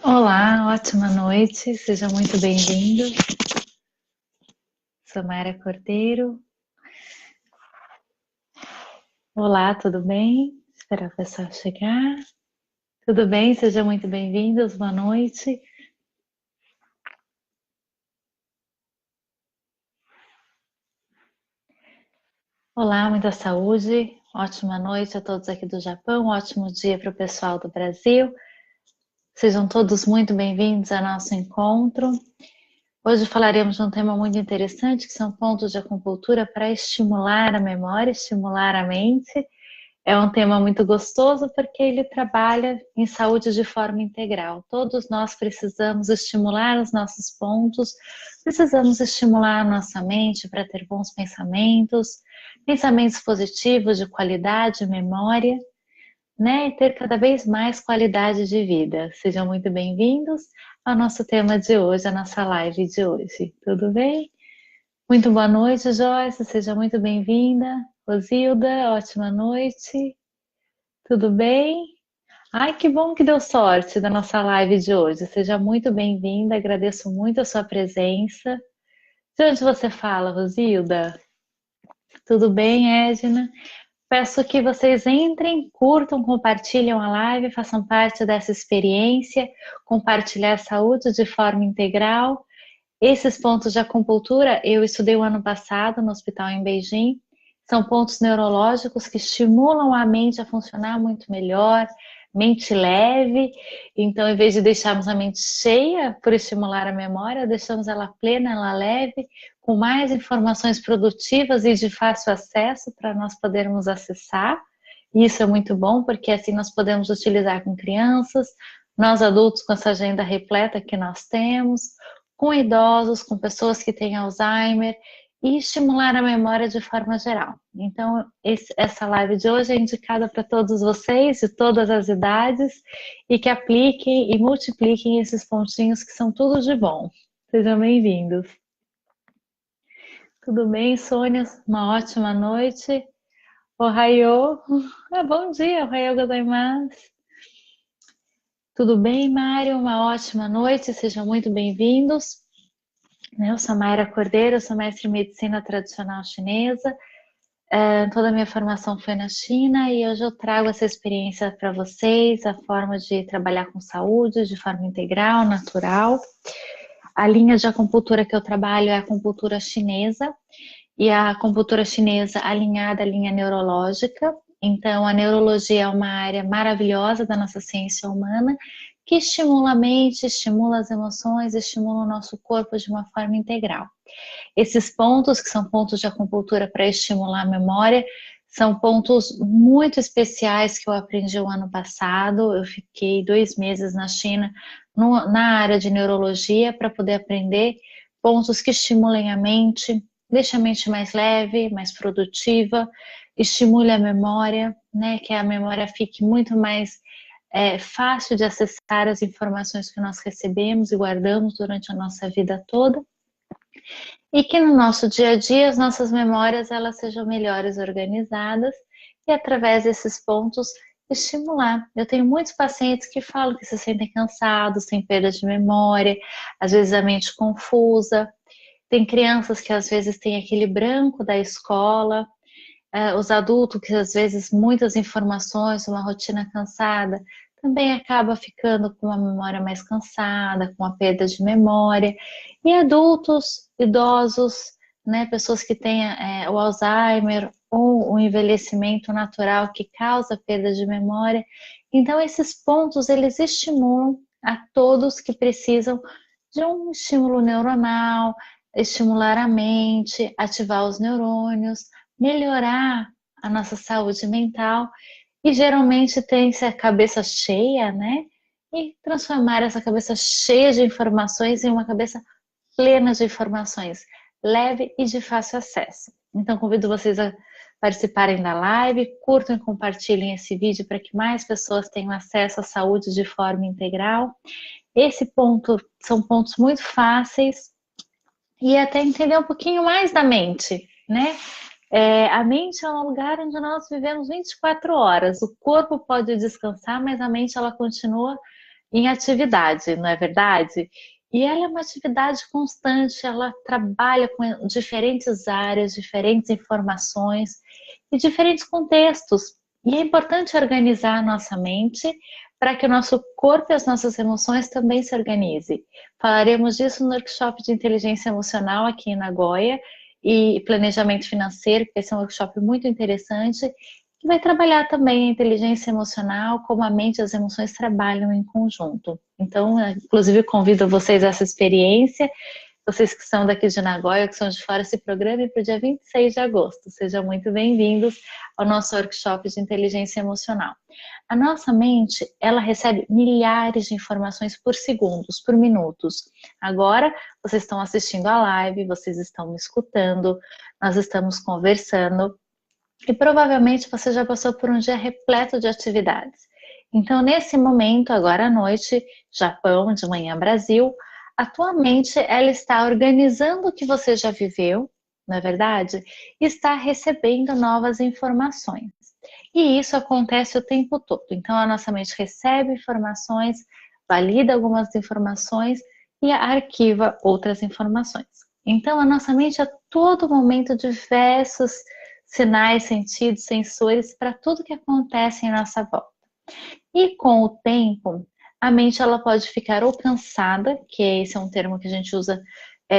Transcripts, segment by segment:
Olá, ótima noite, seja muito bem-vindo. Sou Mayra Cordeiro. Olá, tudo bem? Esperar o pessoal chegar. Tudo bem? Sejam muito bem-vindos, boa noite. Olá, muita saúde, ótima noite a todos aqui do Japão, ótimo dia para o pessoal do Brasil. Sejam todos muito bem-vindos ao nosso encontro. Hoje falaremos de um tema muito interessante, que são pontos de acupuntura para estimular a memória, estimular a mente. É um tema muito gostoso porque ele trabalha em saúde de forma integral. Todos nós precisamos estimular os nossos pontos, precisamos estimular a nossa mente para ter bons pensamentos, pensamentos positivos de qualidade, memória, né? E ter cada vez mais qualidade de vida. Sejam muito bem-vindos ao nosso tema de hoje, a nossa live de hoje. Tudo bem? Muito boa noite, Joyce. Seja muito bem-vinda. Rosilda, ótima noite. Tudo bem? Ai, que bom que deu sorte da nossa live de hoje. Seja muito bem-vinda, agradeço muito a sua presença. De onde você fala, Rosilda? Tudo bem, Edna? Peço que vocês entrem, curtam, compartilhem a live, façam parte dessa experiência, compartilhar saúde de forma integral. Esses pontos de acupuntura eu estudei o ano passado no hospital em Beijing. São pontos neurológicos que estimulam a mente a funcionar muito melhor, mente leve. Então, em vez de deixarmos a mente cheia por estimular a memória, deixamos ela plena, ela leve, com mais informações produtivas e de fácil acesso para nós podermos acessar. E isso é muito bom, porque assim nós podemos utilizar com crianças, nós adultos com essa agenda repleta que nós temos, com idosos, com pessoas que têm Alzheimer e estimular a memória de forma geral. Então, essa live de hoje é indicada para todos vocês, de todas as idades, e que apliquem e multipliquem esses pontinhos que são tudo de bom. Sejam bem-vindos. Tudo bem, Sônia? Uma ótima noite. Ohayou. Bom dia, ohayou gozaimasu. Tudo bem, Mário? Uma ótima noite, sejam muito bem-vindos. Eu sou Mayra Cordeiro, sou mestre em medicina tradicional chinesa. Toda a minha formação foi na China e hoje eu trago essa experiência para vocês, a forma de trabalhar com saúde de forma integral, natural. A linha de acupuntura que eu trabalho é a acupuntura chinesa e a acupuntura chinesa alinhada à linha neurológica. Então, a neurologia é uma área maravilhosa da nossa ciência humana que estimula a mente, estimula as emoções, estimula o nosso corpo de uma forma integral. Esses pontos, que são pontos de acupuntura para estimular a memória, são pontos muito especiais que eu aprendi o ano passado. Eu fiquei 2 meses na China, na área de neurologia, para poder aprender pontos que estimulem a mente, deixa a mente mais leve, mais produtiva, estimule a memória, né, que a memória fique muito mais fácil de acessar as informações que nós recebemos e guardamos durante a nossa vida toda. E que no nosso dia a dia as nossas memórias elas sejam melhores organizadas e através desses pontos estimular. Eu tenho muitos pacientes que falam que se sentem cansados, têm perda de memória, às vezes a mente confusa. Tem crianças que às vezes têm aquele branco da escola, os adultos que às vezes muitas informações, uma rotina cansada, também acaba ficando com uma memória mais cansada, com a perda de memória. E adultos, idosos, né, pessoas que têm o Alzheimer ou o envelhecimento natural que causa perda de memória. Então esses pontos eles estimulam a todos que precisam de um estímulo neuronal, estimular a mente, ativar os neurônios, melhorar a nossa saúde mental e geralmente tem-se a cabeça cheia, né? E transformar essa cabeça cheia de informações em uma cabeça plena de informações, leve e de fácil acesso. Então convido vocês a participarem da live, curtam e compartilhem esse vídeo para que mais pessoas tenham acesso à saúde de forma integral. Esse ponto são pontos muito fáceis e até entender um pouquinho mais da mente, né? A mente é um lugar onde nós vivemos 24 horas. O corpo pode descansar, mas a mente ela continua em atividade, não é verdade? E ela é uma atividade constante, ela trabalha com diferentes áreas, diferentes informações e diferentes contextos. E é importante organizar a nossa mente para que o nosso corpo e as nossas emoções também se organizem. Falaremos disso no workshop de inteligência emocional aqui em Nagoya e planejamento financeiro, que vai ser um workshop muito interessante, que vai trabalhar também a inteligência emocional, como a mente e as emoções trabalham em conjunto. Então, inclusive, convido vocês a essa experiência. Vocês que são daqui de Nagoya, que são de fora, se programem para o dia 26 de agosto. Sejam muito bem-vindos ao nosso workshop de inteligência emocional. A nossa mente, ela recebe milhares de informações por segundos, por minutos. Agora, vocês estão assistindo a live, vocês estão me escutando, nós estamos conversando e provavelmente você já passou por um dia repleto de atividades. Então, nesse momento, agora à noite, Japão, de manhã Brasil, atualmente ela está organizando o que você já viveu, não é verdade? E está recebendo novas informações. E isso acontece o tempo todo. Então, a nossa mente recebe informações, valida algumas informações e arquiva outras informações. Então, a nossa mente a todo momento diversos sinais, sentidos, sensores para tudo que acontece em nossa volta. E com o tempo, a mente ela pode ficar ou cansada, que esse é um termo que a gente usa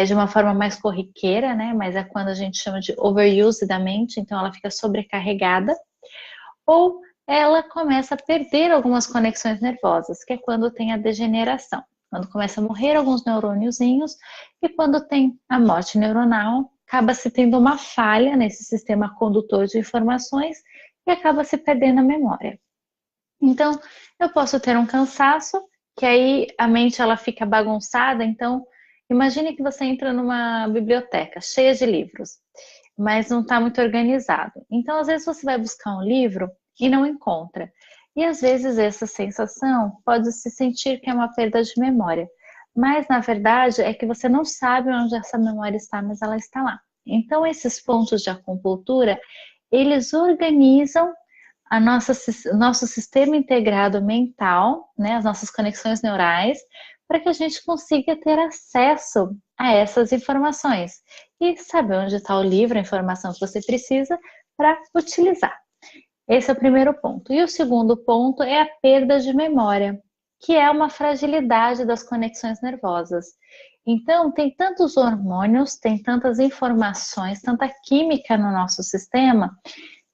de uma forma mais corriqueira, né? Mas é quando a gente chama de overuse da mente, então ela fica sobrecarregada, ou ela começa a perder algumas conexões nervosas, que é quando tem a degeneração, quando começa a morrer alguns neurôniozinhos e quando tem a morte neuronal, acaba se tendo uma falha nesse sistema condutor de informações e acaba se perdendo a memória. Então, eu posso ter um cansaço, que aí a mente ela fica bagunçada, então imagine que você entra numa biblioteca cheia de livros, mas não está muito organizado. Então, às vezes você vai buscar um livro e não encontra. E às vezes essa sensação pode se sentir que é uma perda de memória. Mas na verdade é que você não sabe onde essa memória está, mas ela está lá. Então esses pontos de acupuntura, eles organizam nosso sistema integrado mental, né, as nossas conexões neurais, para que a gente consiga ter acesso a essas informações e saber onde está o livro, a informação que você precisa para utilizar. Esse é o primeiro ponto. E o segundo ponto é a perda de memória, que é uma fragilidade das conexões nervosas. Então, tem tantos hormônios, tem tantas informações, tanta química no nosso sistema,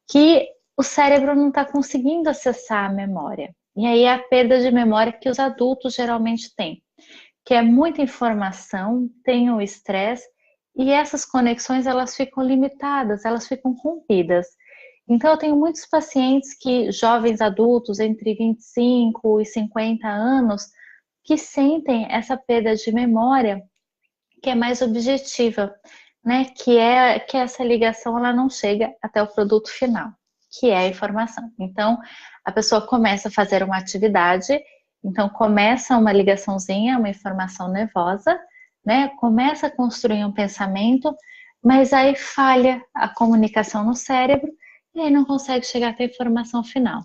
que o cérebro não está conseguindo acessar a memória. E aí é a perda de memória que os adultos geralmente têm, que é muita informação, tem o estresse, e essas conexões elas ficam limitadas, elas ficam rompidas. Então, eu tenho muitos pacientes que, jovens adultos, entre 25 e 50 anos, que sentem essa perda de memória, que é mais objetiva, né? Que essa ligação ela não chega até o produto final, que é a informação. Então, a pessoa começa a fazer uma atividade, então começa uma ligaçãozinha, uma informação nervosa, né? Começa a construir um pensamento, mas aí falha a comunicação no cérebro e aí não consegue chegar até a informação final.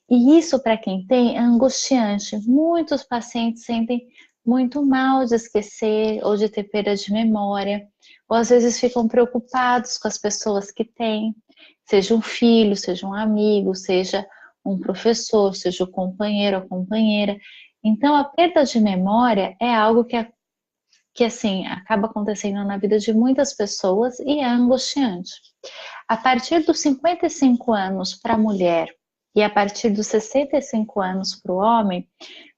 E isso, para quem tem, é angustiante. Muitos pacientes sentem muito mal de esquecer ou de ter perda de memória, ou às vezes ficam preocupados com as pessoas que têm, seja um filho, seja um amigo, seja um professor, seja o companheiro ou companheira. Então, a perda de memória é algo que assim, acaba acontecendo na vida de muitas pessoas e é angustiante. A partir dos 55 anos para a mulher e a partir dos 65 anos para o homem,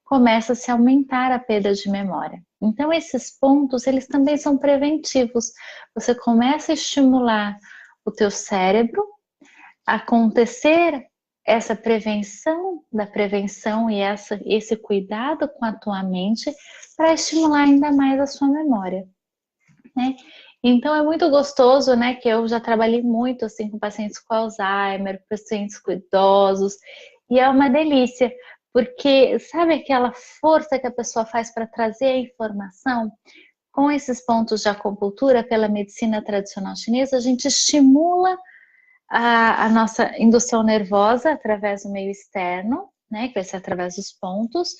começa a se aumentar a perda de memória. Então, esses pontos, eles também são preventivos. Você começa a estimular o teu cérebro a acontecer essa prevenção da prevenção e esse cuidado com a tua mente para estimular ainda mais a sua memória, né? Então é muito gostoso, né, que eu já trabalhei muito assim com pacientes com Alzheimer, pacientes com idosos, e é uma delícia, porque sabe aquela força que a pessoa faz para trazer a informação? Com esses pontos de acupuntura pela medicina tradicional chinesa, a gente estimula a nossa indução nervosa através do meio externo, né, que vai ser através dos pontos,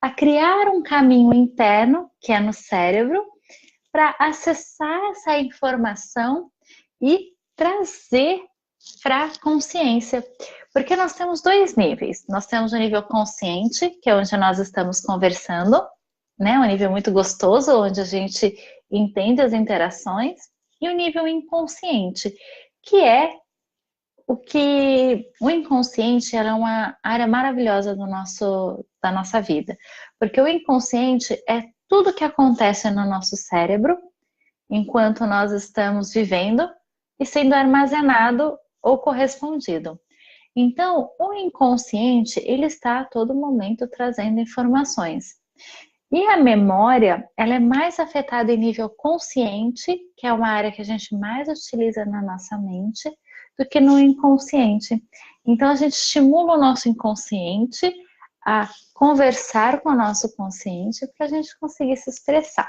a criar um caminho interno, que é no cérebro, para acessar essa informação e trazer para a consciência. Porque nós temos dois níveis. Nós temos o nível consciente, que é onde nós estamos conversando, né? Um nível muito gostoso, onde a gente entende as interações, e o nível inconsciente, que é o inconsciente é uma área maravilhosa da nossa vida. Porque o inconsciente é tudo que acontece no nosso cérebro enquanto nós estamos vivendo e sendo armazenado ou correspondido. Então, o inconsciente, ele está a todo momento trazendo informações. E a memória, ela é mais afetada em nível consciente, que é uma área que a gente mais utiliza na nossa mente, do que no inconsciente. Então, a gente estimula o nosso inconsciente a conversar com o nosso consciente para a gente conseguir se expressar.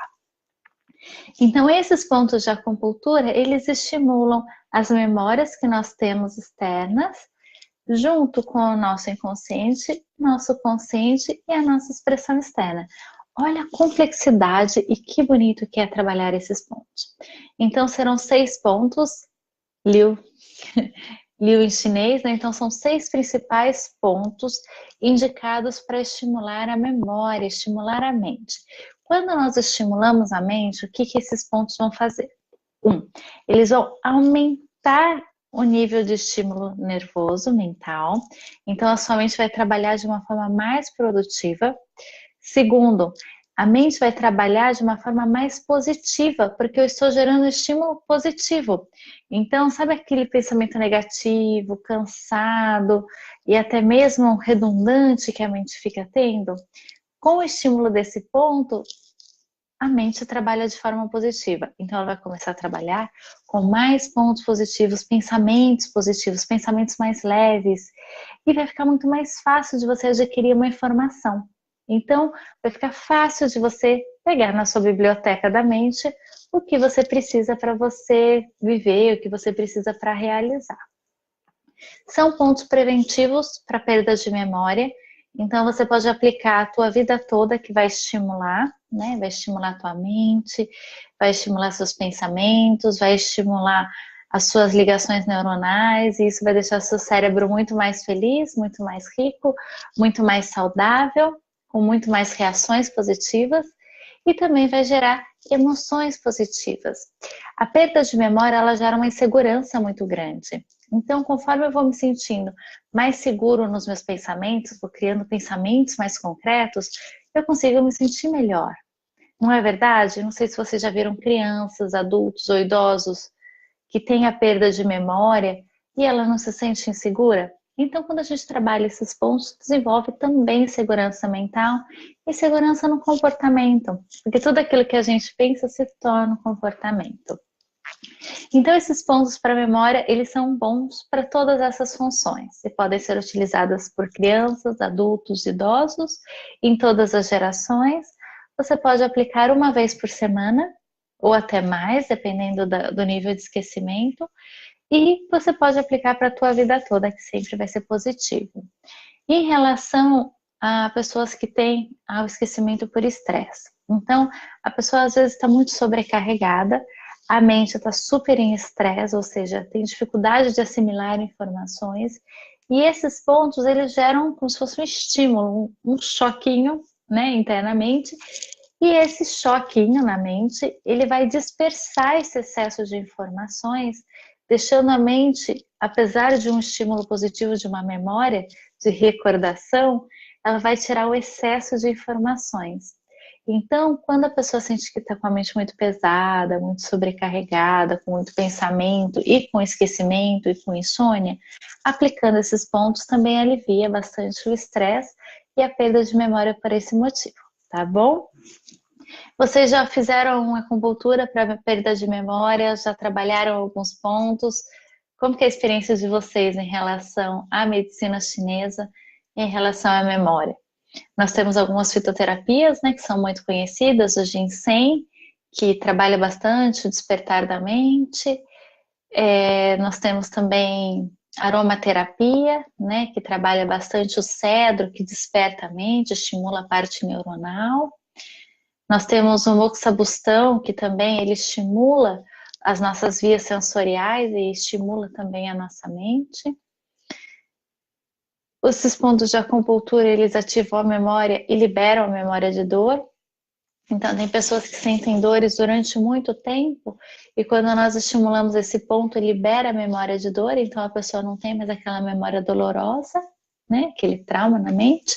Então, esses pontos de acupuntura, eles estimulam as memórias que nós temos externas, junto com o nosso inconsciente, nosso consciente e a nossa expressão externa. Olha a complexidade e que bonito que é trabalhar esses pontos. Então, serão 6 pontos, Liu em chinês, né? Então são 6 principais pontos indicados para estimular a memória, estimular a mente. Quando nós estimulamos a mente, o que esses pontos vão fazer? Eles vão aumentar o nível de estímulo nervoso mental, então a sua mente vai trabalhar de uma forma mais produtiva. Segundo, a mente vai trabalhar de uma forma mais positiva, porque eu estou gerando estímulo positivo. Então, sabe aquele pensamento negativo, cansado e até mesmo redundante que a mente fica tendo? Com o estímulo desse ponto, a mente trabalha de forma positiva. Então, ela vai começar a trabalhar com mais pontos positivos, pensamentos mais leves. E vai ficar muito mais fácil de você adquirir uma informação. Então, vai ficar fácil de você pegar na sua biblioteca da mente o que você precisa para você viver, o que você precisa para realizar. São pontos preventivos para perda de memória, então você pode aplicar a tua vida toda, que vai estimular, né? Vai estimular a tua mente, vai estimular seus pensamentos, vai estimular as suas ligações neuronais, e isso vai deixar seu cérebro muito mais feliz, muito mais rico, muito mais saudável, com muito mais reações positivas, e também vai gerar emoções positivas. A perda de memória, ela gera uma insegurança muito grande. Então, conforme eu vou me sentindo mais seguro nos meus pensamentos, vou criando pensamentos mais concretos, eu consigo me sentir melhor. Não é verdade? Não sei se vocês já viram crianças, adultos ou idosos que têm a perda de memória e ela não se sente insegura. Então, quando a gente trabalha esses pontos, desenvolve também segurança mental e segurança no comportamento, porque tudo aquilo que a gente pensa se torna um comportamento. Então, esses pontos para memória, eles são bons para todas essas funções e podem ser utilizadas por crianças, adultos, idosos, em todas as gerações. Você pode aplicar uma vez por semana, ou até mais, dependendo do nível de esquecimento. E você pode aplicar para a tua vida toda, que sempre vai ser positivo. Em relação a pessoas que têm o esquecimento por estresse. Então, a pessoa às vezes está muito sobrecarregada, a mente está super em estresse, ou seja, tem dificuldade de assimilar informações. E esses pontos, eles geram como se fosse um estímulo, um choquinho, né, internamente. E esse choquinho na mente, ele vai dispersar esse excesso de informações, deixando a mente, apesar de um estímulo positivo de uma memória, de recordação, ela vai tirar o excesso de informações. Então, quando a pessoa sente que está com a mente muito pesada, muito sobrecarregada, com muito pensamento e com esquecimento e com insônia, aplicando esses pontos também alivia bastante o estresse e a perda de memória por esse motivo, tá bom? Vocês já fizeram uma acupuntura para perda de memória? Já trabalharam alguns pontos? Como que é a experiência de vocês em relação à medicina chinesa, em relação à memória? Nós temos algumas fitoterapias, né, que são muito conhecidas, o ginseng, que trabalha bastante o despertar da mente. Nós temos também aromaterapia, né, que trabalha bastante o cedro, que desperta a mente, estimula a parte neuronal. Nós temos o moxabustão, que também ele estimula as nossas vias sensoriais e estimula também a nossa mente. Esses pontos de acupuntura, eles ativam a memória e liberam a memória de dor. Então, tem pessoas que sentem dores durante muito tempo e quando nós estimulamos esse ponto, libera a memória de dor, então a pessoa não tem mais aquela memória dolorosa, né? Aquele trauma na mente.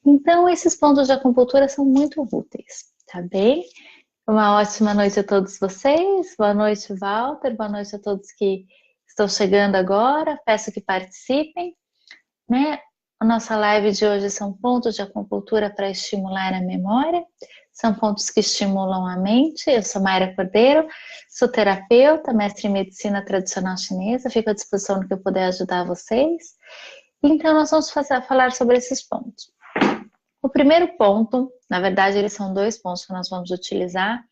Então, esses pontos de acupuntura são muito úteis, tá bem? Uma ótima noite a todos vocês. Boa noite, Walter. Boa noite a todos que estão chegando agora. Peço que participem, né? A nossa live de hoje são pontos de acupuntura para estimular a memória. São pontos que estimulam a mente. Eu sou Mayra Cordeiro, sou terapeuta, mestre em medicina tradicional chinesa. Fico à disposição no que eu puder ajudar vocês. Então, nós vamos falar sobre esses pontos. O primeiro ponto, na verdade, eles são 2 pontos que nós vamos utilizar.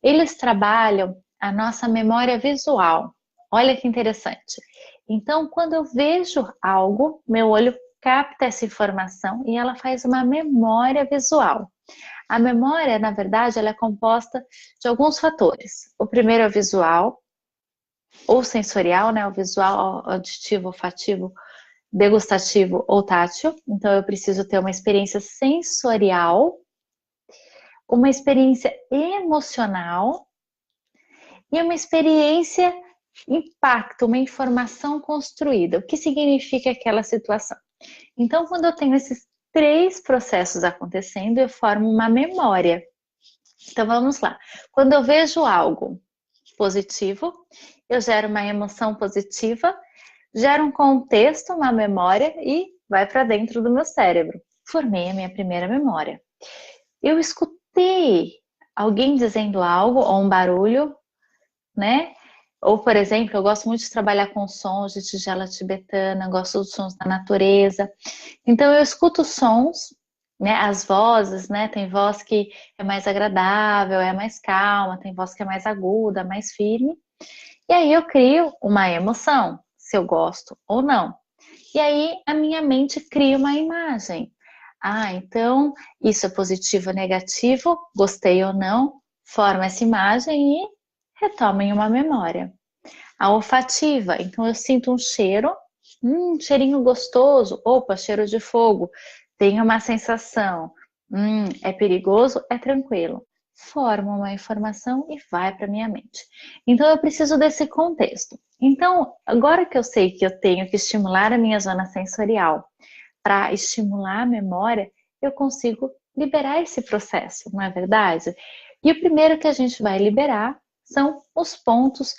Eles trabalham a nossa memória visual. Olha que interessante. Então, quando eu vejo algo, meu olho capta essa informação e ela faz uma memória visual. A memória, na verdade, ela é composta de alguns fatores. O primeiro é o visual, ou sensorial, né? O visual, auditivo, olfativo, degustativo ou tátil. Então, eu preciso ter uma experiência sensorial, uma experiência emocional e uma experiência impacto, uma informação construída. O que significa aquela situação? Então, quando eu tenho esses 3 processos acontecendo, eu formo uma memória. Então, vamos lá. Quando eu vejo algo positivo, eu gero uma emoção positiva, gera um contexto, uma memória e vai para dentro do meu cérebro. Formei a minha primeira memória. Eu escutei alguém dizendo algo ou um barulho, né? Ou, por exemplo, eu gosto muito de trabalhar com sons de tigela tibetana, gosto dos sons da natureza. Então, eu escuto sons, né? As vozes, né? Tem voz que é mais agradável, é mais calma, tem voz que é mais aguda, mais firme. E aí eu crio uma emoção, se eu gosto ou não. E aí a minha mente cria uma imagem. Ah, então isso é positivo ou negativo, gostei ou não, forma essa imagem e retoma em uma memória. A olfativa, então eu sinto um cheirinho gostoso, opa, cheiro de fogo, tenho uma sensação, é perigoso, é tranquilo. Forma uma informação e vai para minha mente. Então eu preciso desse contexto. Então, agora que eu sei que eu tenho que estimular a minha zona sensorial para estimular a memória, eu consigo liberar esse processo, não é verdade? E o primeiro que a gente vai liberar são os pontos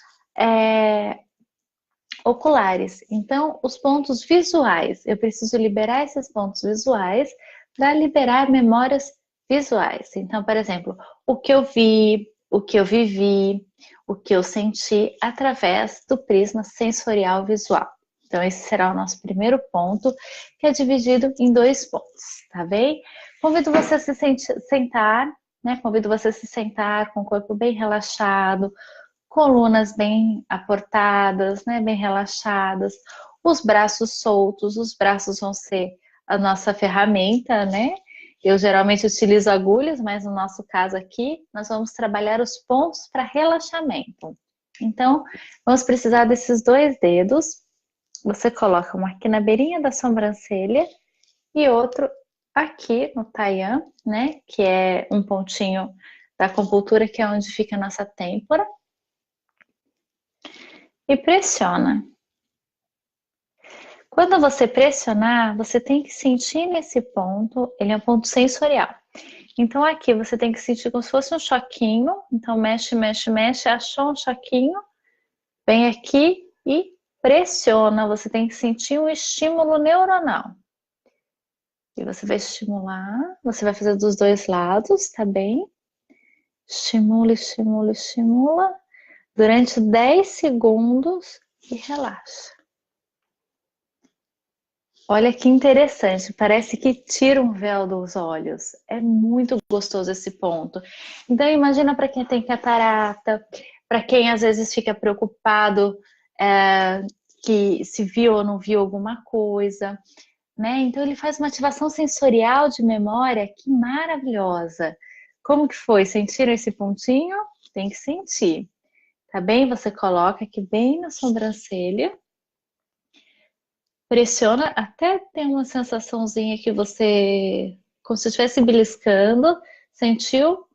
oculares. Então, os pontos visuais. Eu preciso liberar esses pontos visuais para liberar memórias visuais. Então, por exemplo, o que eu vi, o que eu vivi, o que eu senti através do prisma sensorial visual. Então, esse será o nosso primeiro ponto, que é dividido em 2 pontos, tá bem? Convido você a se sentar, né? Convido você a se sentar com o corpo bem relaxado, colunas bem aportadas, né? Bem relaxadas, os braços soltos, os braços vão ser a nossa ferramenta, né? Eu geralmente utilizo agulhas, mas no nosso caso aqui, nós vamos trabalhar os pontos para relaxamento. Então, vamos precisar desses 2 dedos. Você coloca um aqui na beirinha da sobrancelha e outro aqui no taian, né? Que é um pontinho da acupuntura, que é onde fica a nossa têmpora. E pressiona. Quando você pressionar, você tem que sentir nesse ponto, ele é um ponto sensorial. Então aqui você tem que sentir como se fosse um choquinho. Então mexe, mexe, mexe, achou um choquinho, vem aqui e pressiona. Você tem que sentir um estímulo neuronal. E você vai estimular, você vai fazer dos 2 lados, tá bem? Estimula, estimula, estimula. Durante 10 segundos e relaxa. Olha que interessante, parece que tira um véu dos olhos. É muito gostoso esse ponto. Então imagina para quem tem catarata, para quem às vezes fica preocupado que se viu ou não viu alguma coisa, né? Então ele faz uma ativação sensorial de memória que maravilhosa. Como que foi? Sentiram esse pontinho? Tem que sentir. Tá bem? Você coloca aqui bem na sobrancelha. Pressiona até ter uma sensaçãozinha que você, como se estivesse beliscando. Sentiu?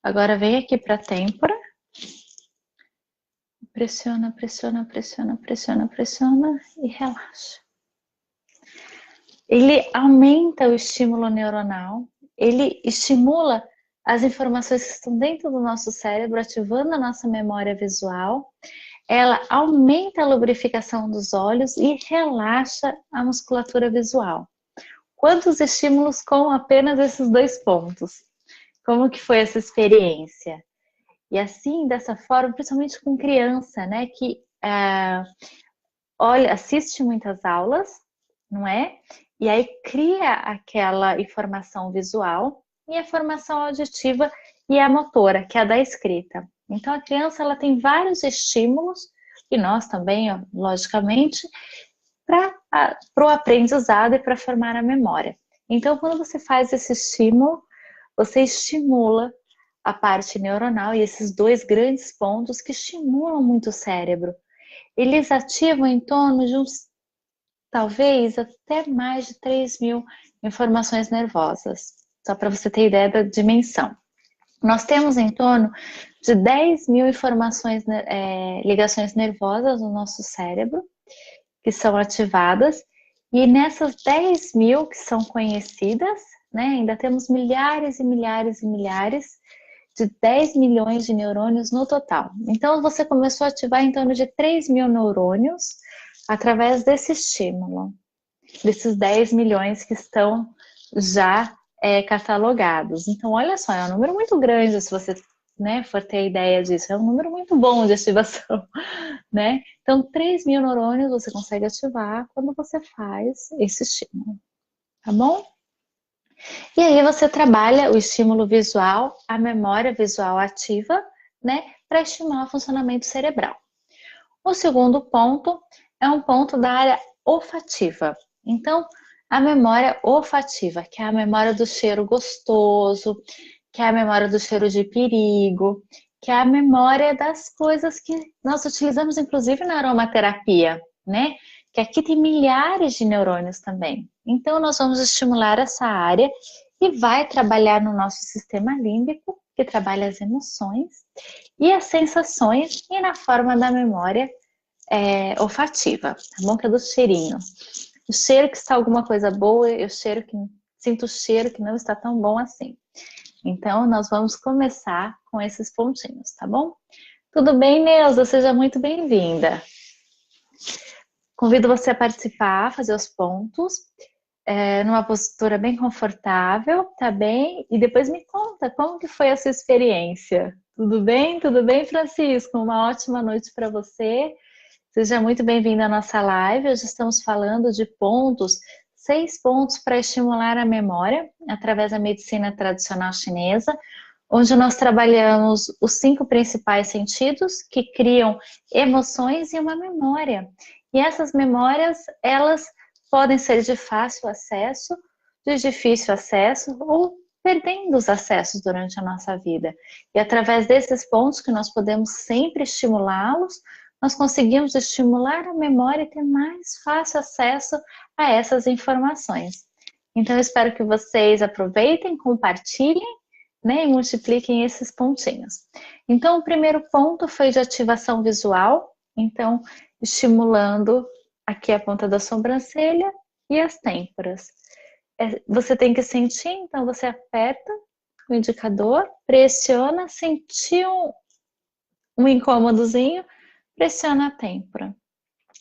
Agora vem aqui para a têmpora. Pressiona, pressiona, pressiona, pressiona, pressiona e relaxa. Ele aumenta o estímulo neuronal, ele estimula as informações que estão dentro do nosso cérebro, ativando a nossa memória visual. Ela aumenta a lubrificação dos olhos e relaxa a musculatura visual. Quantos estímulos com apenas esses 2 pontos? Como que foi essa experiência? E assim, dessa forma, principalmente com criança, né, que olha, assiste muitas aulas, não é? E aí cria aquela informação visual e a formação auditiva e a motora, que é a da escrita. Então a criança ela tem vários estímulos, e nós também, logicamente, para o aprendizado e para formar a memória. Então quando você faz esse estímulo, você estimula a parte neuronal e esses 2 grandes pontos que estimulam muito o cérebro. Eles ativam em torno de uns, talvez, até mais de 3.000 informações nervosas. Só para você ter ideia da dimensão. Nós temos em torno de 10.000 informações, ligações nervosas no nosso cérebro, que são ativadas. E nessas 10.000 que são conhecidas, né, ainda temos milhares e milhares e milhares de 10 milhões de neurônios no total. Então, você começou a ativar em torno de 3.000 neurônios através desse estímulo, desses 10 milhões que estão já catalogados. Então, olha só, é um número muito grande se você, né, for ter ideia disso. É um número muito bom de ativação, né? Então, 3.000 neurônios você consegue ativar quando você faz esse estímulo, tá bom? E aí você trabalha o estímulo visual, a memória visual ativa, né, para estimular o funcionamento cerebral. O segundo ponto é um ponto da área olfativa. Então, a memória olfativa, que é a memória do cheiro gostoso, que é a memória do cheiro de perigo, que é a memória das coisas que nós utilizamos, inclusive na aromaterapia, né? Que aqui tem milhares de neurônios também. Então, nós vamos estimular essa área e vai trabalhar no nosso sistema límbico, que trabalha as emoções e as sensações, e na forma da memória olfativa, tá bom? Que é do cheirinho. O cheiro que está alguma coisa boa, eu sinto o cheiro que não está tão bom assim. Então, nós vamos começar com esses pontinhos, tá bom? Tudo bem, Neuza? Seja muito bem-vinda. Convido você a participar, fazer os pontos, numa postura bem confortável, tá bem? E depois me conta como que foi a sua experiência. Tudo bem? Tudo bem, Francisco? Uma ótima noite para você. Seja muito bem-vindo à nossa live. Hoje estamos falando de pontos, 6 pontos para estimular a memória através da medicina tradicional chinesa, onde nós trabalhamos os 5 principais sentidos que criam emoções e uma memória. E essas memórias, elas podem ser de fácil acesso, de difícil acesso ou perdendo os acessos durante a nossa vida. E através desses pontos que nós podemos sempre estimulá-los, nós conseguimos estimular a memória e ter mais fácil acesso a essas informações. Então, eu espero que vocês aproveitem, compartilhem, né, e multipliquem esses pontinhos. Então, o primeiro ponto foi de ativação visual, então, estimulando aqui a ponta da sobrancelha e as têmporas. Você tem que sentir, então você aperta o indicador, pressiona, sentiu um incômodozinho, pressiona a têmpora.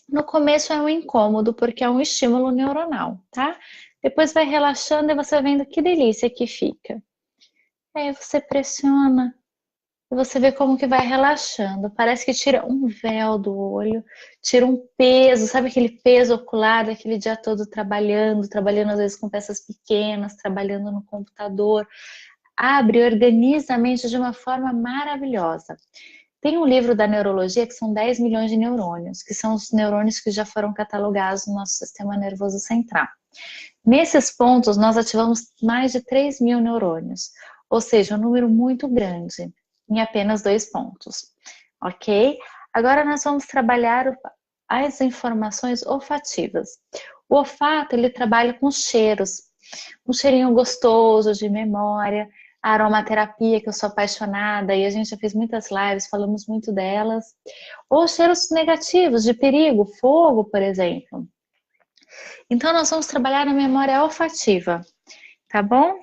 No começo é um incômodo, porque é um estímulo neuronal, tá? Depois vai relaxando e você vai vendo que delícia que fica. Aí você pressiona e você vê como que vai relaxando. Parece que tira um véu do olho, tira um peso, sabe aquele peso ocular daquele dia todo trabalhando às vezes com peças pequenas, trabalhando no computador. Abre e organiza a mente de uma forma maravilhosa. Tem um livro da neurologia que são 10 milhões de neurônios, que são os neurônios que já foram catalogados no nosso sistema nervoso central. Nesses pontos, nós ativamos mais de 3 mil neurônios, ou seja, um número muito grande, em apenas 2 pontos, ok? Agora nós vamos trabalhar as informações olfativas. O olfato, ele trabalha com cheiros, um cheirinho gostoso de memória, a aromaterapia, que eu sou apaixonada, e a gente já fez muitas lives, falamos muito delas, ou cheiros negativos, de perigo, fogo, por exemplo. Então, nós vamos trabalhar a memória olfativa, tá bom?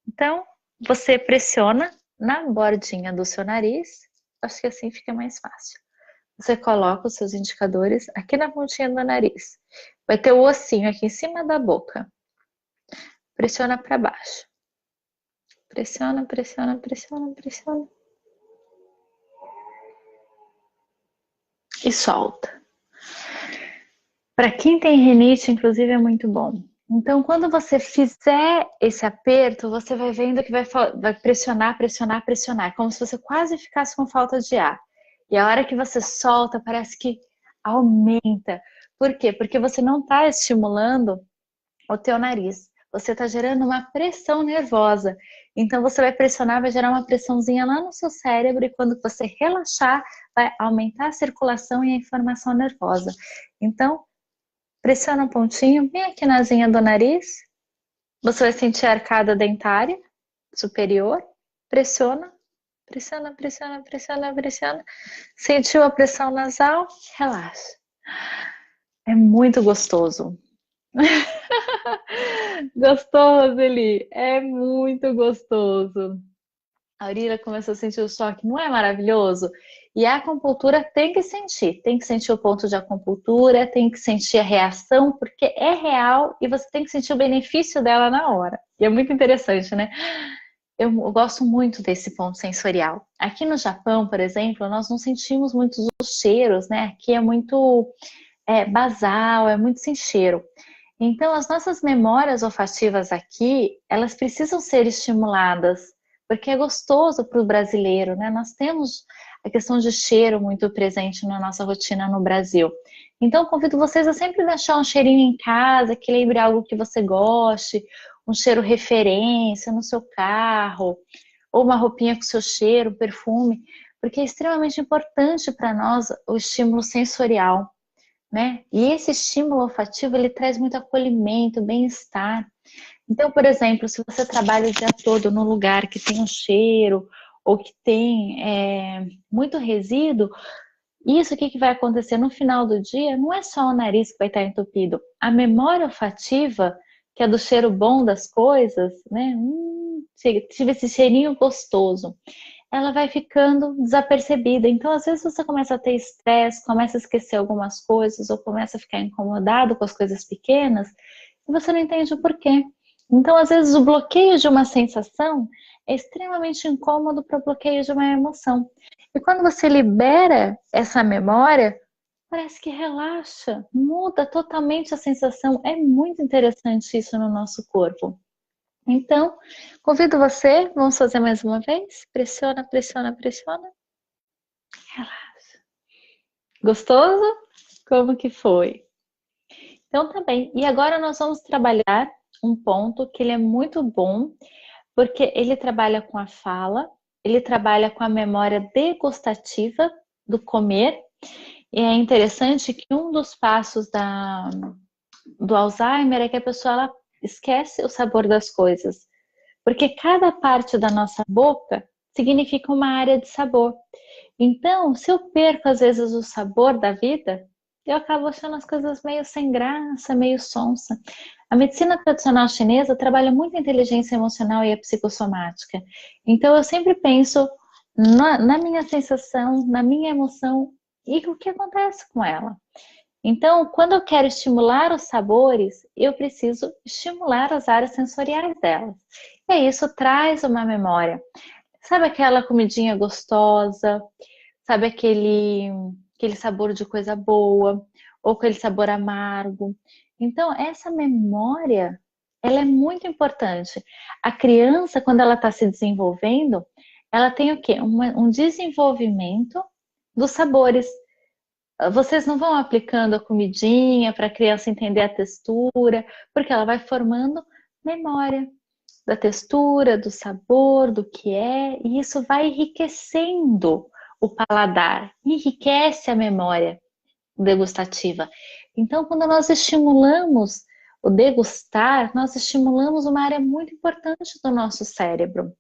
Então, você pressiona na bordinha do seu nariz, acho que assim fica mais fácil. Você coloca os seus indicadores aqui na pontinha do nariz. Vai ter o ossinho aqui em cima da boca. Pressiona para baixo. Pressiona, pressiona, pressiona, pressiona. E solta. Para quem tem rinite, inclusive, é muito bom. Então, quando você fizer esse aperto, você vai vendo que vai pressionar, pressionar, pressionar, como se você quase ficasse com falta de ar. E a hora que você solta, parece que aumenta. Por quê? Porque você não está estimulando o teu nariz. Você está gerando uma pressão nervosa. Então, você vai pressionar, vai gerar uma pressãozinha lá no seu cérebro, e quando você relaxar, vai aumentar a circulação e a inflamação nervosa. Então, pressiona um pontinho bem aqui na asinha do nariz. Você vai sentir a arcada dentária superior. Pressiona, pressiona, pressiona, pressiona, pressiona. Sentiu a pressão nasal? Relaxa. É muito gostoso. Gostoso, Eli. É muito gostoso. A Aurília começou a sentir o choque, não é maravilhoso? E a acupuntura tem que sentir o ponto de acupuntura, tem que sentir a reação, porque é real e você tem que sentir o benefício dela na hora. E é muito interessante, né? Eu gosto muito desse ponto sensorial. Aqui no Japão, por exemplo, nós não sentimos muitos os cheiros, né? Aqui é muito basal, é muito sem cheiro. Então, as nossas memórias olfativas aqui, elas precisam ser estimuladas, porque é gostoso para o brasileiro, né? Nós temos a questão de cheiro muito presente na nossa rotina no Brasil. Então, convido vocês a sempre deixar um cheirinho em casa, que lembre algo que você goste, um cheiro referência no seu carro, ou uma roupinha com seu cheiro, um perfume, porque é extremamente importante para nós o estímulo sensorial, né? E esse estímulo olfativo, ele traz muito acolhimento, bem-estar. Então, por exemplo, se você trabalha o dia todo num lugar que tem um cheiro ou que tem muito resíduo, isso o que vai acontecer no final do dia? Não é só o nariz que vai estar entupido. A memória olfativa, que é do cheiro bom das coisas, né? Tive esse cheirinho gostoso. Ela vai ficando desapercebida. Então, às vezes você começa a ter estresse, começa a esquecer algumas coisas, ou começa a ficar incomodado com as coisas pequenas, e você não entende o porquê. Então, às vezes, o bloqueio de uma sensação é extremamente incômodo para o bloqueio de uma emoção. E quando você libera essa memória, parece que relaxa, muda totalmente a sensação. É muito interessante isso no nosso corpo. Então, convido você, vamos fazer mais uma vez? Pressiona, pressiona, pressiona. Relaxa. Gostoso? Como que foi? Então, tá bem. E agora nós vamos trabalhar um ponto que ele é muito bom, porque ele trabalha com a fala, ele trabalha com a memória degustativa do comer. E é interessante que um dos passos do Alzheimer é que a pessoa ela esquece o sabor das coisas. Porque cada parte da nossa boca significa uma área de sabor. Então, se eu perco às vezes o sabor da vida, eu acabo achando as coisas meio sem graça, meio sonsa. A medicina tradicional chinesa trabalha muito a inteligência emocional e a psicossomática. Então, eu sempre penso na minha sensação, na minha emoção e o que acontece com ela. Então, quando eu quero estimular os sabores, eu preciso estimular as áreas sensoriais delas. E isso traz uma memória. Sabe aquela comidinha gostosa? Sabe aquele sabor de coisa boa? Ou aquele sabor amargo? Então, essa memória, ela é muito importante. A criança, quando ela está se desenvolvendo, ela tem o quê? Um desenvolvimento dos sabores. Vocês não vão aplicando a comidinha para a criança entender a textura, porque ela vai formando memória da textura, do sabor, do que é, e isso vai enriquecendo o paladar, enriquece a memória degustativa. Então, quando nós estimulamos o degustar, nós estimulamos uma área muito importante do nosso cérebro,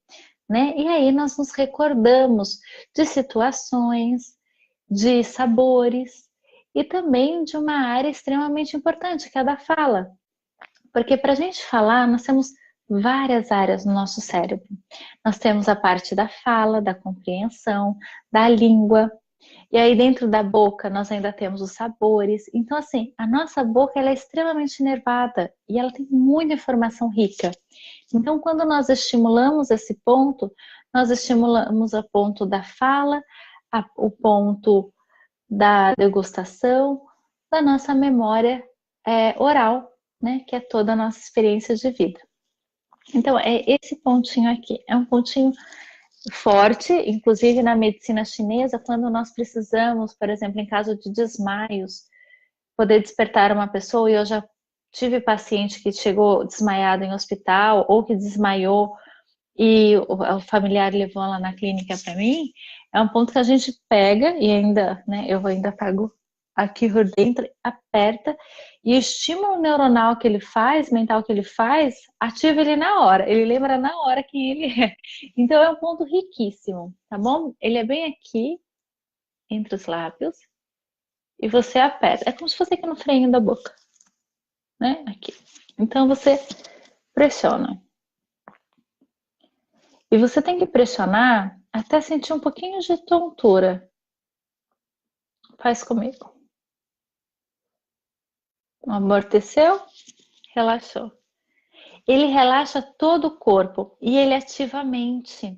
né? E aí nós nos recordamos de situações, de sabores e também de uma área extremamente importante, que é a da fala. Porque para a gente falar, nós temos várias áreas no nosso cérebro. Nós temos a parte da fala, da compreensão, da língua. E aí dentro da boca nós ainda temos os sabores. Então assim, a nossa boca ela é extremamente inervada e ela tem muita informação rica. Então quando nós estimulamos esse ponto, nós estimulamos o ponto da fala, o ponto da degustação, da nossa memória oral, né? Que é toda a nossa experiência de vida. Então, é esse pontinho aqui. É um pontinho forte, inclusive na medicina chinesa, quando nós precisamos, por exemplo, em caso de desmaios, poder despertar uma pessoa, e eu já tive paciente que chegou desmaiado em hospital, ou que desmaiou e o familiar levou ela na clínica para mim, é um ponto que a gente pega e ainda, né, eu ainda pego aqui por dentro, aperta e o estímulo neuronal que ele faz, mental que ele faz, ativa ele na hora, ele lembra na hora quem ele é. Então é um ponto riquíssimo, tá bom? Ele é bem aqui, entre os lábios, e você aperta. É como se fosse aqui no freio da boca, né? Aqui. Então você pressiona. E você tem que pressionar até sentir um pouquinho de tontura. Faz comigo. Amorteceu, relaxou. Ele relaxa todo o corpo e ele ativa a mente.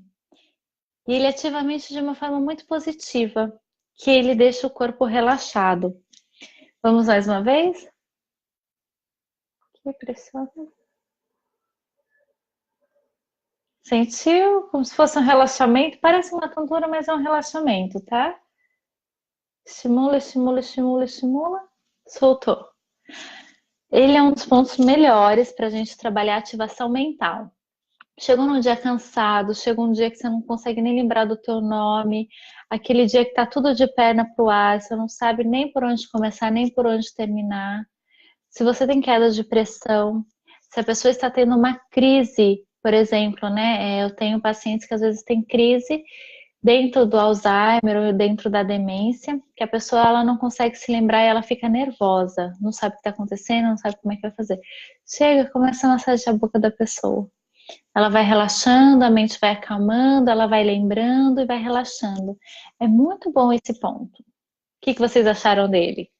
E ele ativa a mente de uma forma muito positiva, que ele deixa o corpo relaxado. Vamos mais uma vez? Aqui, pressiona. Sentiu? Como se fosse um relaxamento. Parece uma tontura, mas é um relaxamento, tá? Estimula, estimula, estimula, estimula. Soltou. Ele é um dos pontos melhores para a gente trabalhar a ativação mental. Chegou num dia cansado, chegou um dia que você não consegue nem lembrar do teu nome, aquele dia que tá tudo de perna pro ar, você não sabe nem por onde começar, nem por onde terminar. Se você tem queda de pressão, se a pessoa está tendo uma crise, por exemplo, né? Eu tenho pacientes que às vezes têm crise dentro do Alzheimer ou dentro da demência, que a pessoa ela não consegue se lembrar e ela fica nervosa, não sabe o que está acontecendo, não sabe como é que vai fazer. Chega, começa a massagear a boca da pessoa. Ela vai relaxando, a mente vai acalmando, ela vai lembrando e vai relaxando. É muito bom esse ponto. O que vocês acharam dele?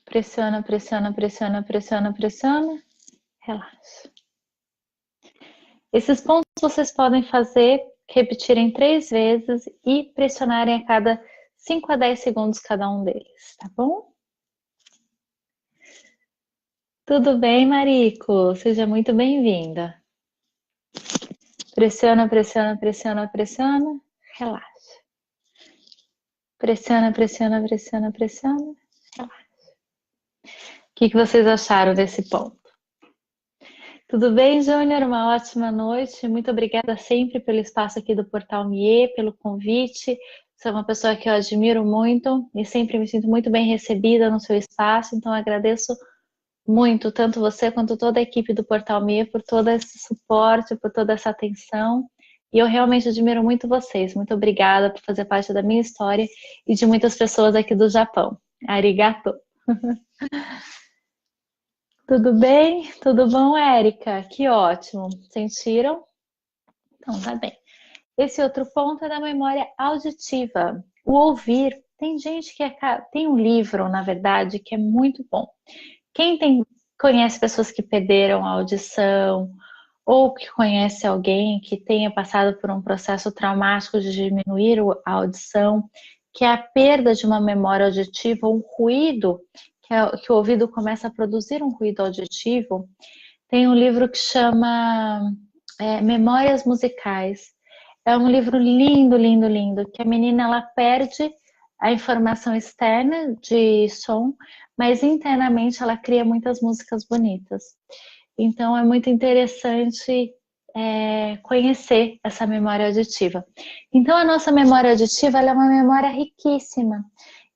Pressiona, pressiona, pressiona, pressiona, pressiona. Relaxa. Esses pontos vocês podem fazer, repetirem 3 vezes e pressionarem a cada 5 a 10 segundos cada um deles, tá bom? Tudo bem, Marico? Seja muito bem-vinda. Pressiona, pressiona, pressiona, pressiona. Relaxa. Pressiona, pressiona, pressiona, pressiona. Relaxa. O que vocês acharam desse ponto? Tudo bem, Júnior? Uma ótima noite. Muito obrigada sempre pelo espaço aqui do Portal Mie, pelo convite. Você é uma pessoa que eu admiro muito e sempre me sinto muito bem recebida no seu espaço, então agradeço muito, tanto você quanto toda a equipe do Portal Mie, por todo esse suporte, por toda essa atenção. E eu realmente admiro muito vocês. Muito obrigada por fazer parte da minha história e de muitas pessoas aqui do Japão. Arigato! Tudo bem? Tudo bom, Érica? Que ótimo. Sentiram? Então, tá bem. Esse outro ponto é da memória auditiva. O ouvir. Tem gente que tem um livro, na verdade, que é muito bom. Quem conhece pessoas que perderam a audição ou que conhece alguém que tenha passado por um processo traumático de diminuir a audição, que é a perda de uma memória auditiva, um ruído, que o ouvido começa a produzir um ruído auditivo, tem um livro que chama Memórias Musicais. É um livro lindo, lindo, lindo, que a menina ela perde a informação externa de som, mas internamente ela cria muitas músicas bonitas. Então é muito interessante conhecer essa memória auditiva. Então a nossa memória auditiva ela é uma memória riquíssima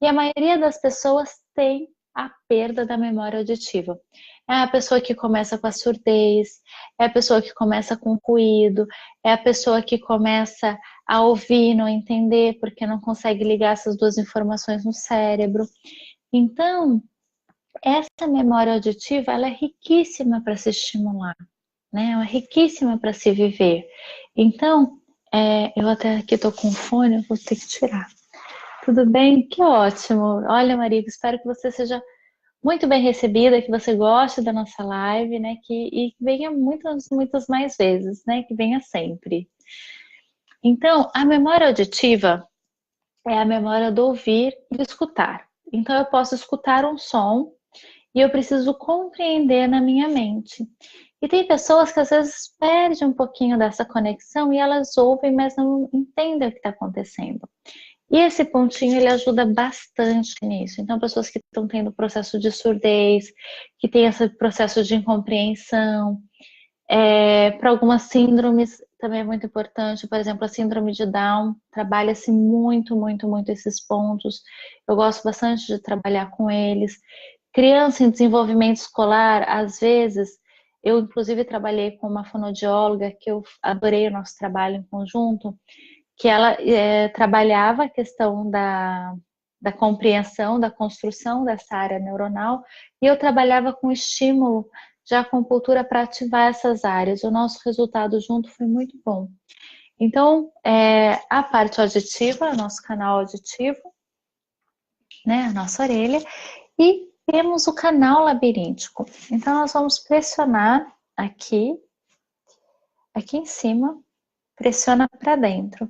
e a maioria das pessoas tem a perda da memória auditiva. É a pessoa que começa com a surdez, é a pessoa que começa com ruído, é a pessoa que começa a ouvir e não entender porque não consegue ligar essas duas informações no cérebro. Então, essa memória auditiva ela é riquíssima para se estimular, né? Ela é riquíssima para se viver. Então, eu até aqui estou com fone, vou ter que tirar. Tudo bem? Que ótimo! Olha, Maria, espero que você seja muito bem recebida, que você goste da nossa live, né? E que venha muitas, muitas mais vezes, né? Que venha sempre. Então, a memória auditiva é a memória do ouvir e do escutar. Então, eu posso escutar um som e eu preciso compreender na minha mente. E tem pessoas que às vezes perdem um pouquinho dessa conexão e elas ouvem, mas não entendem o que está acontecendo. E esse pontinho ele ajuda bastante nisso. Então, pessoas que estão tendo processo de surdez, que têm esse processo de incompreensão, para algumas síndromes também é muito importante. Por exemplo, a síndrome de Down trabalha-se muito, muito, muito esses pontos. Eu gosto bastante de trabalhar com eles. Criança em desenvolvimento escolar, às vezes, eu inclusive trabalhei com uma fonoaudióloga que eu adorei o nosso trabalho em conjunto, que ela trabalhava a questão da compreensão, da construção dessa área neuronal, e eu trabalhava com estímulo de acupuntura para ativar essas áreas. O nosso resultado junto foi muito bom. Então, a parte auditiva, nosso canal auditivo, né, a nossa orelha, e temos o canal labiríntico. Então, nós vamos pressionar aqui em cima, pressiona para dentro.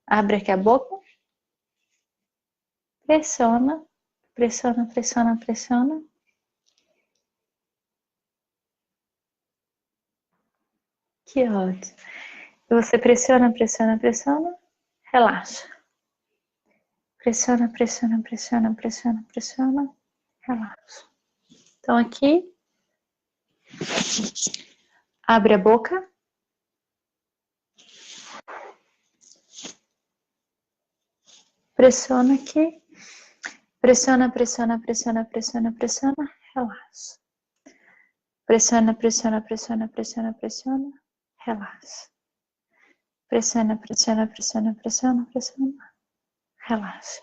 Abre aqui a boca, pressiona, pressiona, pressiona, pressiona. Que ótimo. E você pressiona, pressiona, pressiona, relaxa. Pressiona, pressiona, pressiona, pressiona, pressiona, relaxa. Então aqui, abre a boca. Pressiona aqui. Pressiona, pressiona, pressiona, pressiona, pressiona, relaxa. Pressiona, pressiona, pressiona, pressiona, pressiona, relaxa. Pressiona, pressiona, pressiona, pressiona, pressiona, relaxa.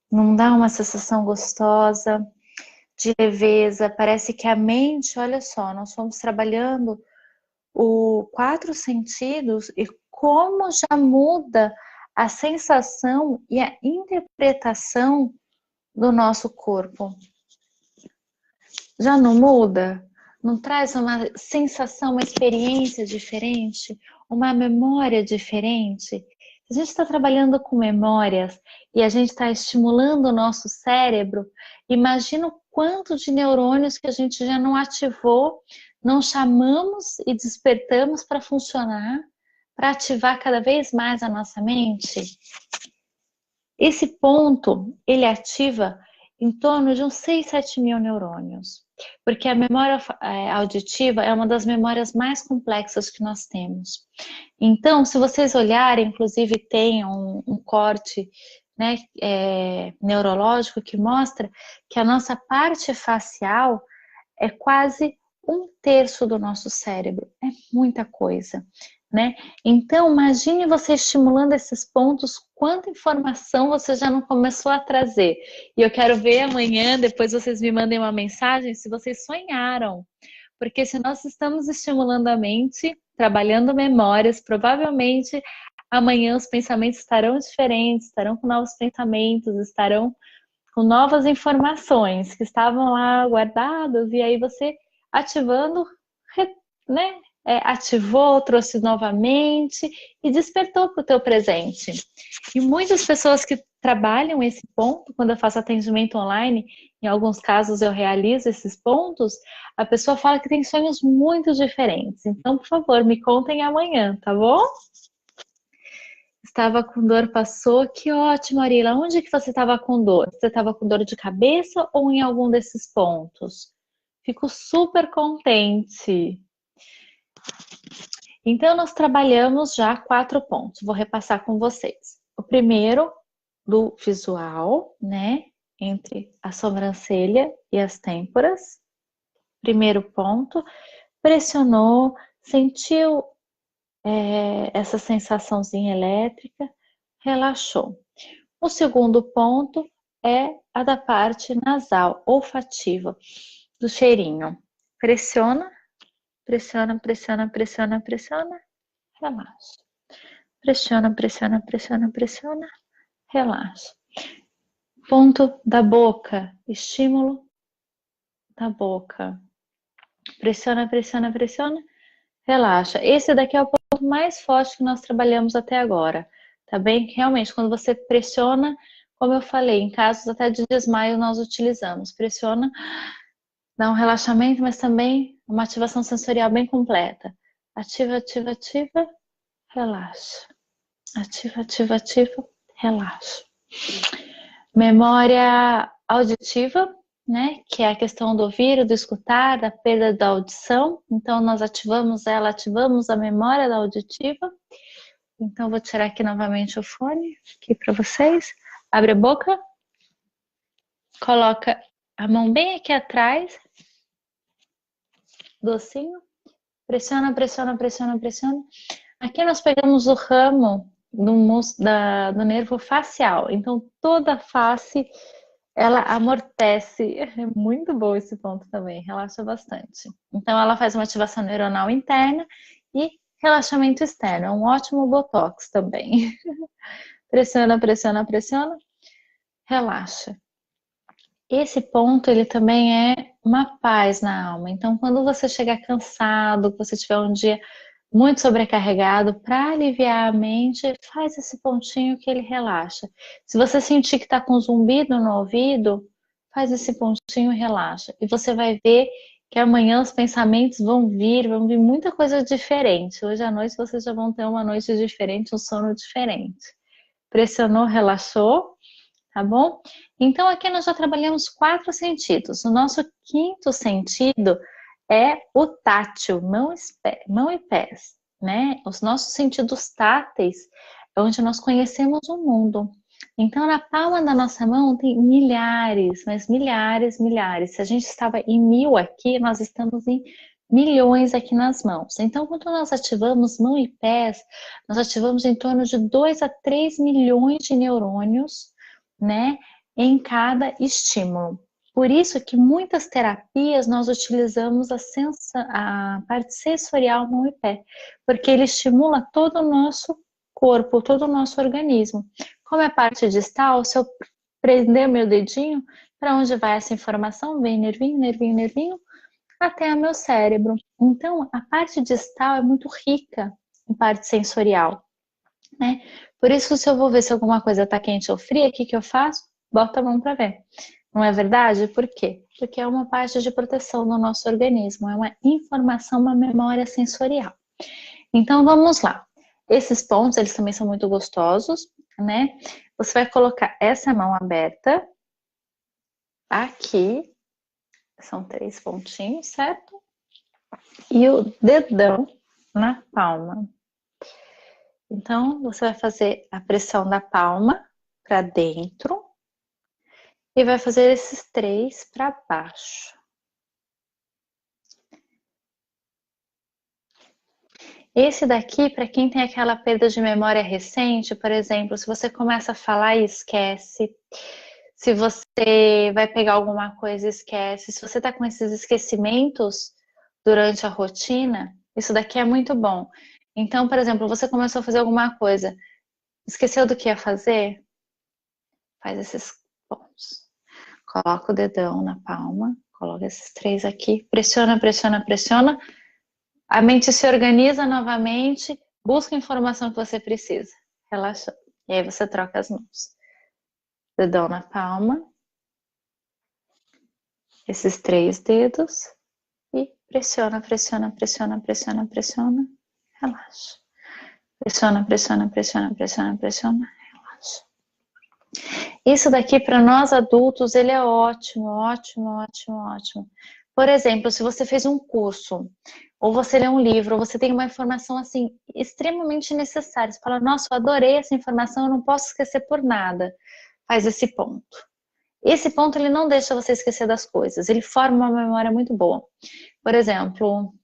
Não dá uma sensação gostosa de leveza? Parece que a mente, olha só, nós fomos trabalhando os 4 sentidos e como já muda a sensação e a interpretação do nosso corpo. Já não muda? Não traz uma sensação, uma experiência diferente? Uma memória diferente? A gente está trabalhando com memórias e a gente está estimulando o nosso cérebro. Imagina o quanto de neurônios que a gente já não ativou, não chamamos e despertamos para funcionar, para ativar cada vez mais a nossa mente. Esse ponto, ele ativa em torno de uns 6, 7 mil neurônios. Porque a memória auditiva é uma das memórias mais complexas que nós temos. Então, se vocês olharem, inclusive tem um corte, né, neurológico que mostra que a nossa parte facial é quase 1/3 do nosso cérebro. É muita coisa, né? Então, imagine você estimulando esses pontos, quanta informação você já não começou a trazer. E eu quero ver amanhã, depois vocês me mandem uma mensagem se vocês sonharam. Porque se nós estamos estimulando a mente, trabalhando memórias, provavelmente amanhã os pensamentos estarão diferentes, estarão com novos pensamentos, estarão com novas informações que estavam lá guardadas, e aí você ativando, né? Ativou, trouxe novamente e despertou para o teu presente. E muitas pessoas que trabalham esse ponto, quando eu faço atendimento online, em alguns casos eu realizo esses pontos, a pessoa fala que tem sonhos muito diferentes. Então, por favor, me contem amanhã, tá bom? Estava com dor, passou. Que ótimo, Arila. Onde que você estava com dor? Você estava com dor de cabeça ou em algum desses pontos? Fico super contente. Então, nós trabalhamos já 4 pontos. Vou repassar com vocês. O primeiro, do visual, né? Entre a sobrancelha e as têmporas. Primeiro ponto. Pressionou, sentiu essa sensaçãozinha elétrica, relaxou. O segundo ponto é a da parte nasal, olfativa, do cheirinho. Pressiona, pressiona, pressiona, pressiona, pressiona, relaxa. Pressiona, pressiona, pressiona, pressiona, relaxa. Ponto da boca, estímulo da boca. Pressiona, pressiona, pressiona, relaxa. Esse daqui é o ponto mais forte que nós trabalhamos até agora, tá bem? Realmente, quando você pressiona, como eu falei, em casos até de desmaio nós utilizamos. Pressiona, dá um relaxamento, mas também uma ativação sensorial bem completa. Ativa, ativa, ativa, relaxa. Ativa, ativa, ativa, relaxa. Memória auditiva, né? Que é a questão do ouvir, do escutar, da perda da audição. Então, nós ativamos ela, ativamos a memória da auditiva. Então, vou tirar aqui novamente o fone, aqui para vocês. Abre a boca. Coloca a mão bem aqui atrás. Docinho. Pressiona, pressiona, pressiona, pressiona. Aqui nós pegamos o ramo do nervo facial. Então, toda a face, ela amortece. É muito bom esse ponto também, relaxa bastante. Então, ela faz uma ativação neuronal interna e relaxamento externo. É um ótimo botox também. Pressiona, pressiona, pressiona, relaxa. Esse ponto, ele também é uma paz na alma. Então, quando você chegar cansado, que você tiver um dia muito sobrecarregado, para aliviar a mente, faz esse pontinho que ele relaxa. Se você sentir que está com zumbido no ouvido, faz esse pontinho e relaxa. E você vai ver que amanhã os pensamentos vão vir muita coisa diferente. Hoje à noite vocês já vão ter uma noite diferente, um sono diferente. Pressionou, relaxou, tá bom? Então aqui nós já trabalhamos 4 sentidos. O nosso quinto sentido é o tátil, mão e pés, né? Os nossos sentidos táteis é onde nós conhecemos o mundo. Então, na palma da nossa mão tem milhares, mas milhares, milhares. Se a gente estava em 1000 aqui, nós estamos em milhões aqui nas mãos. Então, quando nós ativamos mão e pés, nós ativamos em torno de 2 a 3 milhões de neurônios, né, em cada estímulo. Por isso que muitas terapias nós utilizamos a parte sensorial mão e pé, porque ele estimula todo o nosso corpo, todo o nosso organismo. Como é a parte distal, se eu prender meu dedinho, para onde vai essa informação? Vem nervinho, nervinho, nervinho, até o meu cérebro. Então, a parte distal é muito rica em parte sensorial, né? Por isso, se eu vou ver se alguma coisa está quente ou fria, o que eu faço? Boto a mão para ver. Não é verdade? Por quê? Porque é uma parte de proteção do nosso organismo, é uma informação, uma memória sensorial. Então, vamos lá. Esses pontos, eles também são muito gostosos, né? Você vai colocar essa mão aberta aqui, são 3 pontinhos, certo? E o dedão na palma. Então, você vai fazer a pressão da palma para dentro e vai fazer esses 3 para baixo. Esse daqui, para quem tem aquela perda de memória recente, por exemplo, se você começa a falar e esquece, se você vai pegar alguma coisa e esquece, se você está com esses esquecimentos durante a rotina, isso daqui é muito bom. Então, por exemplo, você começou a fazer alguma coisa, esqueceu do que ia fazer? Faz esses pontos. Coloca o dedão na palma, coloca esses 3 aqui, pressiona, pressiona, pressiona. A mente se organiza novamente, busca a informação que você precisa, relaxando. E aí você troca as mãos. Dedão na palma. Esses 3 dedos. E pressiona, pressiona, pressiona, pressiona, pressiona. Relaxa. Pressiona, pressiona, pressiona, pressiona, pressiona. Relaxa. Isso daqui para nós adultos, ele é ótimo, ótimo, ótimo, ótimo. Por exemplo, se você fez um curso, ou você lê um livro, ou você tem uma informação assim extremamente necessária, você fala, nossa, eu adorei essa informação, eu não posso esquecer por nada. Faz esse ponto. Esse ponto ele não deixa você esquecer das coisas, ele forma uma memória muito boa. Por exemplo,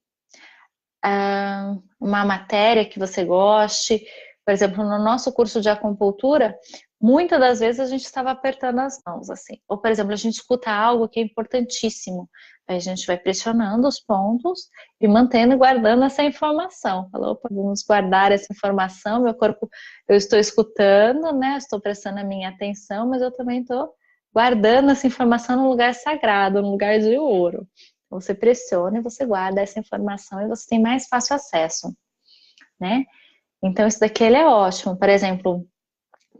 uma matéria que você goste, por exemplo, no nosso curso de acupuntura, muitas das vezes a gente estava apertando as mãos, assim. Ou, por exemplo, a gente escuta algo que é importantíssimo, aí a gente vai pressionando os pontos e mantendo e guardando essa informação. Falou, opa, vamos guardar essa informação, meu corpo, eu estou escutando, né, estou prestando a minha atenção, mas eu também estou guardando essa informação num lugar sagrado, num lugar de ouro. Você pressiona e você guarda essa informação e você tem mais fácil acesso, né? Então, isso daqui ele é ótimo. Por exemplo,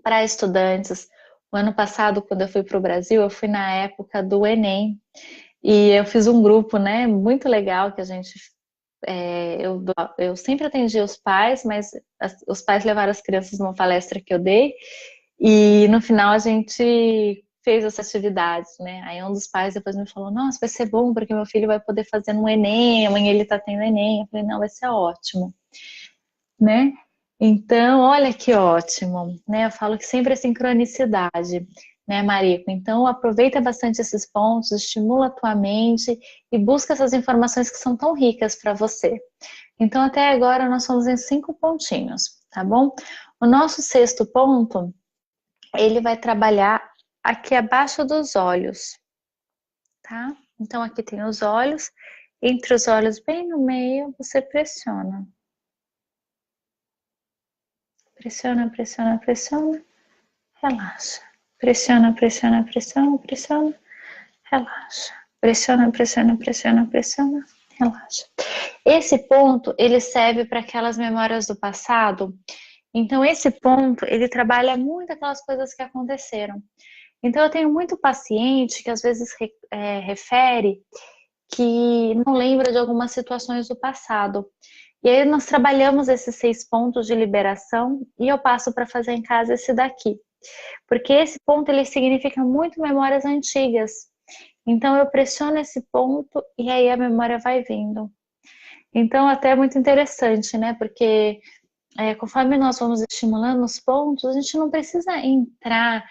para estudantes, o ano passado, quando eu fui para o Brasil, eu fui na época do Enem. E eu fiz um grupo, né, muito legal que a gente... eu sempre atendi os pais, mas os pais levaram as crianças numa palestra que eu dei. E no final a gente fez essa atividade, né? Aí um dos pais depois me falou, nossa, vai ser bom, porque meu filho vai poder fazer no Enem, amanhã ele tá tendo Enem. Eu falei, não, vai ser ótimo, né? Então, olha que ótimo, né? Eu falo que sempre é sincronicidade, né, Marico? Então, aproveita bastante esses pontos, estimula a tua mente e busca essas informações que são tão ricas para você. Então, até agora nós somos em 5 pontinhos, tá bom? O nosso 6º ponto, ele vai trabalhar aqui abaixo dos olhos, tá? Então, aqui tem os olhos, entre os olhos bem no meio, você pressiona. Pressiona, pressiona, pressiona, relaxa. Pressiona, pressiona, pressiona, pressiona, relaxa. Pressiona, pressiona, pressiona, pressiona, relaxa. Esse ponto, ele serve para aquelas memórias do passado. Então, esse ponto, ele trabalha muito aquelas coisas que aconteceram. Então, eu tenho muito paciente que às vezes refere que não lembra de algumas situações do passado. E aí nós trabalhamos esses 6 pontos de liberação e eu passo para fazer em casa esse daqui. Porque esse ponto ele significa muito memórias antigas. Então eu pressiono esse ponto e aí a memória vai vindo. Então até é muito interessante, né? Porque conforme nós vamos estimulando os pontos, a gente não precisa entrar...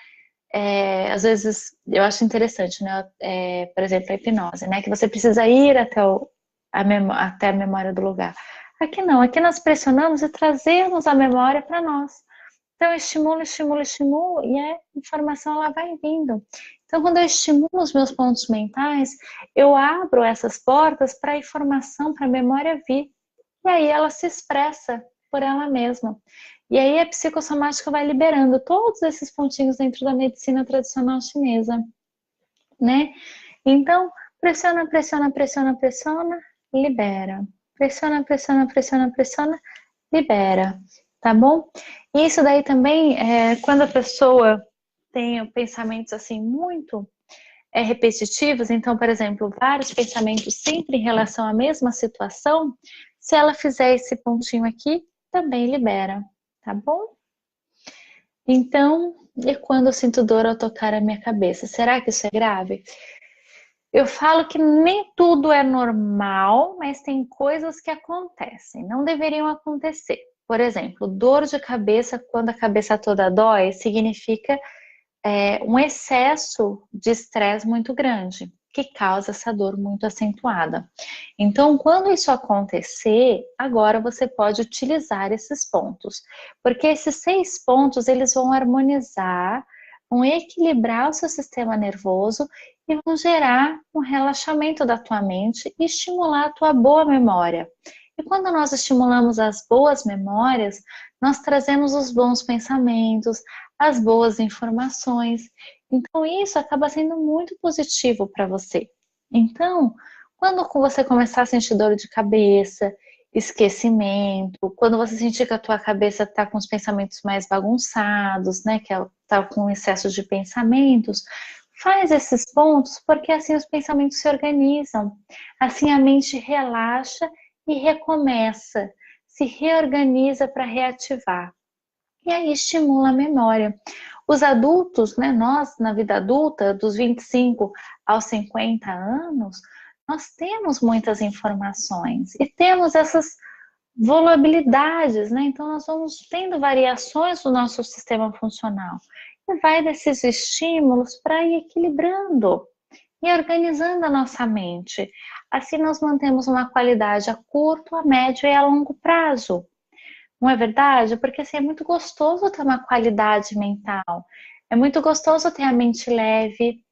às vezes, eu acho interessante, né? Por exemplo, a hipnose, né? Que você precisa ir até até a memória do lugar. Aqui não, aqui nós pressionamos e trazemos a memória para nós. Então, estimulo, estimulo, estimulo e a informação ela vai vindo. Então, quando eu estimulo os meus pontos mentais, eu abro essas portas para a informação, para a memória vir. E aí ela se expressa por ela mesma. E aí a psicossomática vai liberando todos esses pontinhos dentro da medicina tradicional chinesa, né? Então, pressiona, pressiona, pressiona, pressiona, libera. Pressiona, pressiona, pressiona, pressiona, libera, tá bom? Isso daí também, quando a pessoa tem pensamentos assim muito repetitivos, então, por exemplo, vários pensamentos sempre em relação à mesma situação, se ela fizer esse pontinho aqui, também libera, tá bom? Então, e quando eu sinto dor ao tocar a minha cabeça, será que isso é grave? Eu falo que nem tudo é normal, mas tem coisas que acontecem, não deveriam acontecer. Por exemplo, dor de cabeça quando a cabeça toda dói, significa um excesso de estresse muito grande, que causa essa dor muito acentuada. Então, quando isso acontecer, agora você pode utilizar esses pontos, porque esses 6 pontos, eles vão harmonizar, vão equilibrar o seu sistema nervoso e vão gerar um relaxamento da tua mente e estimular a tua boa memória. E quando nós estimulamos as boas memórias, nós trazemos os bons pensamentos, as boas informações. Então, isso acaba sendo muito positivo para você. Então, quando você começar a sentir dor de cabeça esquecimento, quando você sentir que a tua cabeça está com os pensamentos mais bagunçados, né, que ela está com excesso de pensamentos, faz esses pontos, porque assim os pensamentos se organizam, assim a mente relaxa e recomeça, se reorganiza para reativar. E aí estimula a memória. Os adultos, né, nós na vida adulta, dos 25 aos 50 anos, nós temos muitas informações e temos essas volubilidades, né? Então nós vamos tendo variações do nosso sistema funcional e vai desses estímulos para ir equilibrando e organizando a nossa mente. Assim nós mantemos uma qualidade a curto, a médio e a longo prazo. Não é verdade? Porque assim, é muito gostoso ter uma qualidade mental. É muito gostoso ter a mente leve,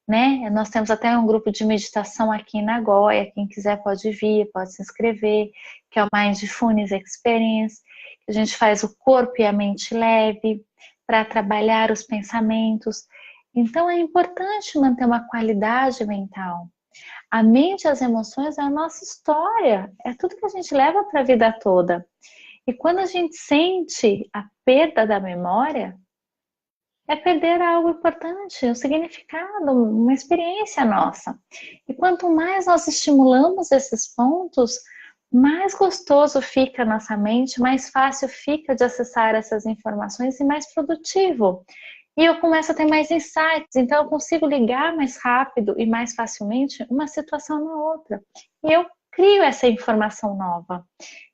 né? Nós temos até um grupo de meditação aqui em Nagoya. Quem quiser pode vir, pode se inscrever, que é o Mindfulness Experience. A gente faz o corpo e a mente leve para trabalhar os pensamentos. Então é importante manter uma qualidade mental. A mente e as emoções é a nossa história, é tudo que a gente leva para a vida toda. E quando a gente sente a perda da memória, é perder algo importante, um significado, uma experiência nossa. E quanto mais nós estimulamos esses pontos, mais gostoso fica a nossa mente, mais fácil fica de acessar essas informações e mais produtivo. E eu começo a ter mais insights, então eu consigo ligar mais rápido e mais facilmente uma situação na outra. E eu crio essa informação nova.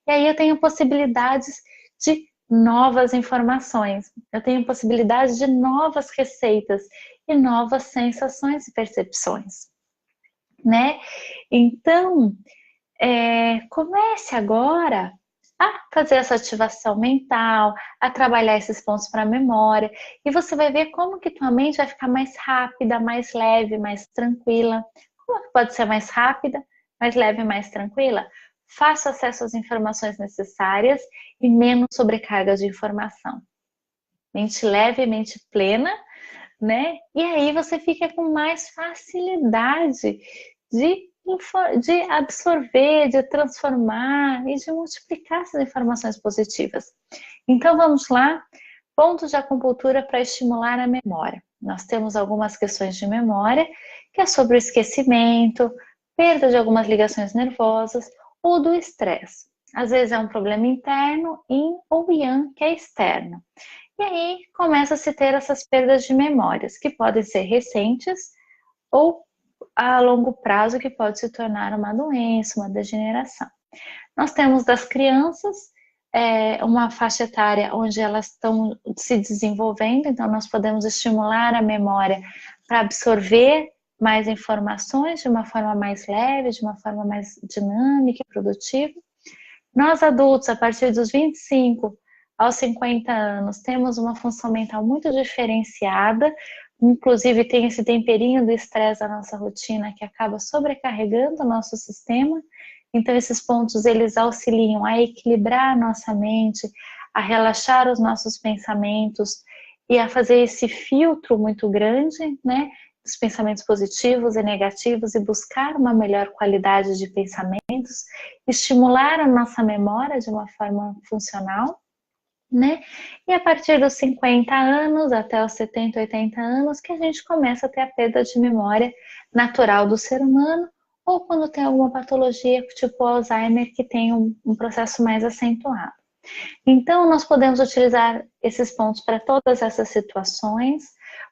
E aí eu tenho possibilidades de novas informações, eu tenho possibilidades de novas receitas e novas sensações e percepções, né? Então, comece agora a fazer essa ativação mental, a trabalhar esses pontos para a memória, e você vai ver como que tua mente vai ficar mais rápida, mais leve, mais tranquila. Como que pode ser mais rápida, mais leve e mais tranquila? Fácil acesso às informações necessárias e menos sobrecarga de informação. Mente leve, mente plena, né? E aí você fica com mais facilidade de absorver, de transformar e de multiplicar essas informações positivas. Então vamos lá, pontos de acupuntura para estimular a memória. Nós temos algumas questões de memória, que é sobre o esquecimento, perda de algumas ligações nervosas ou do estresse. Às vezes é um problema interno, yin ou yang, que é externo. E aí começa a se ter essas perdas de memórias, que podem ser recentes ou a longo prazo, que pode se tornar uma doença, uma degeneração. Nós temos das crianças uma faixa etária onde elas estão se desenvolvendo, então nós podemos estimular a memória para absorver mais informações de uma forma mais leve, de uma forma mais dinâmica e produtiva. Nós adultos, a partir dos 25 aos 50 anos, temos uma função mental muito diferenciada, inclusive tem esse temperinho do estresse da nossa rotina que acaba sobrecarregando o nosso sistema. Então esses pontos eles auxiliam a equilibrar a nossa mente, a relaxar os nossos pensamentos e a fazer esse filtro muito grande, né, dos pensamentos positivos e negativos e buscar uma melhor qualidade de pensamentos, estimular a nossa memória de uma forma funcional, né? E a partir dos 50 anos até os 70, 80 anos que a gente começa a ter a perda de memória natural do ser humano, ou quando tem alguma patologia tipo Alzheimer que tem um processo mais acentuado. Então nós podemos utilizar esses pontos para todas essas situações.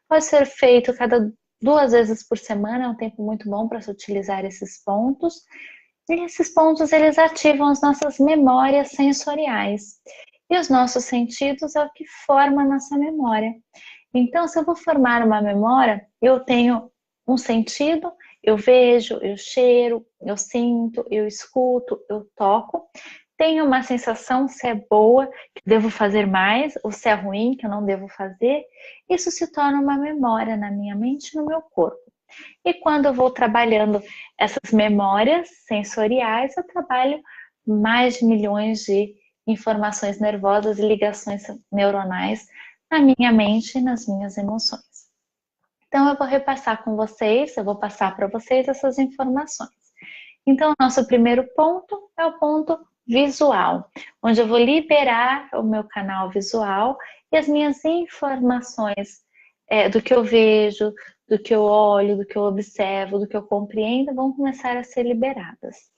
Pode ser feito cada 2 vezes por semana, é um tempo muito bom para se utilizar esses pontos. E esses pontos eles ativam as nossas memórias sensoriais. E os nossos sentidos é o que forma a nossa memória. Então, se eu vou formar uma memória, eu tenho um sentido, eu vejo, eu cheiro, eu sinto, eu escuto, eu toco. Tenho uma sensação se é boa, que devo fazer mais, ou se é ruim, que eu não devo fazer. Isso se torna uma memória na minha mente e no meu corpo. E quando eu vou trabalhando essas memórias sensoriais, eu trabalho mais de milhões de informações nervosas e ligações neuronais na minha mente e nas minhas emoções. Então eu vou repassar com vocês, eu vou passar para vocês essas informações. Então o nosso primeiro ponto é o ponto visual, onde eu vou liberar o meu canal visual e as minhas informações do que eu vejo, do que eu olho, do que eu observo, do que eu compreendo, vão começar a ser liberadas.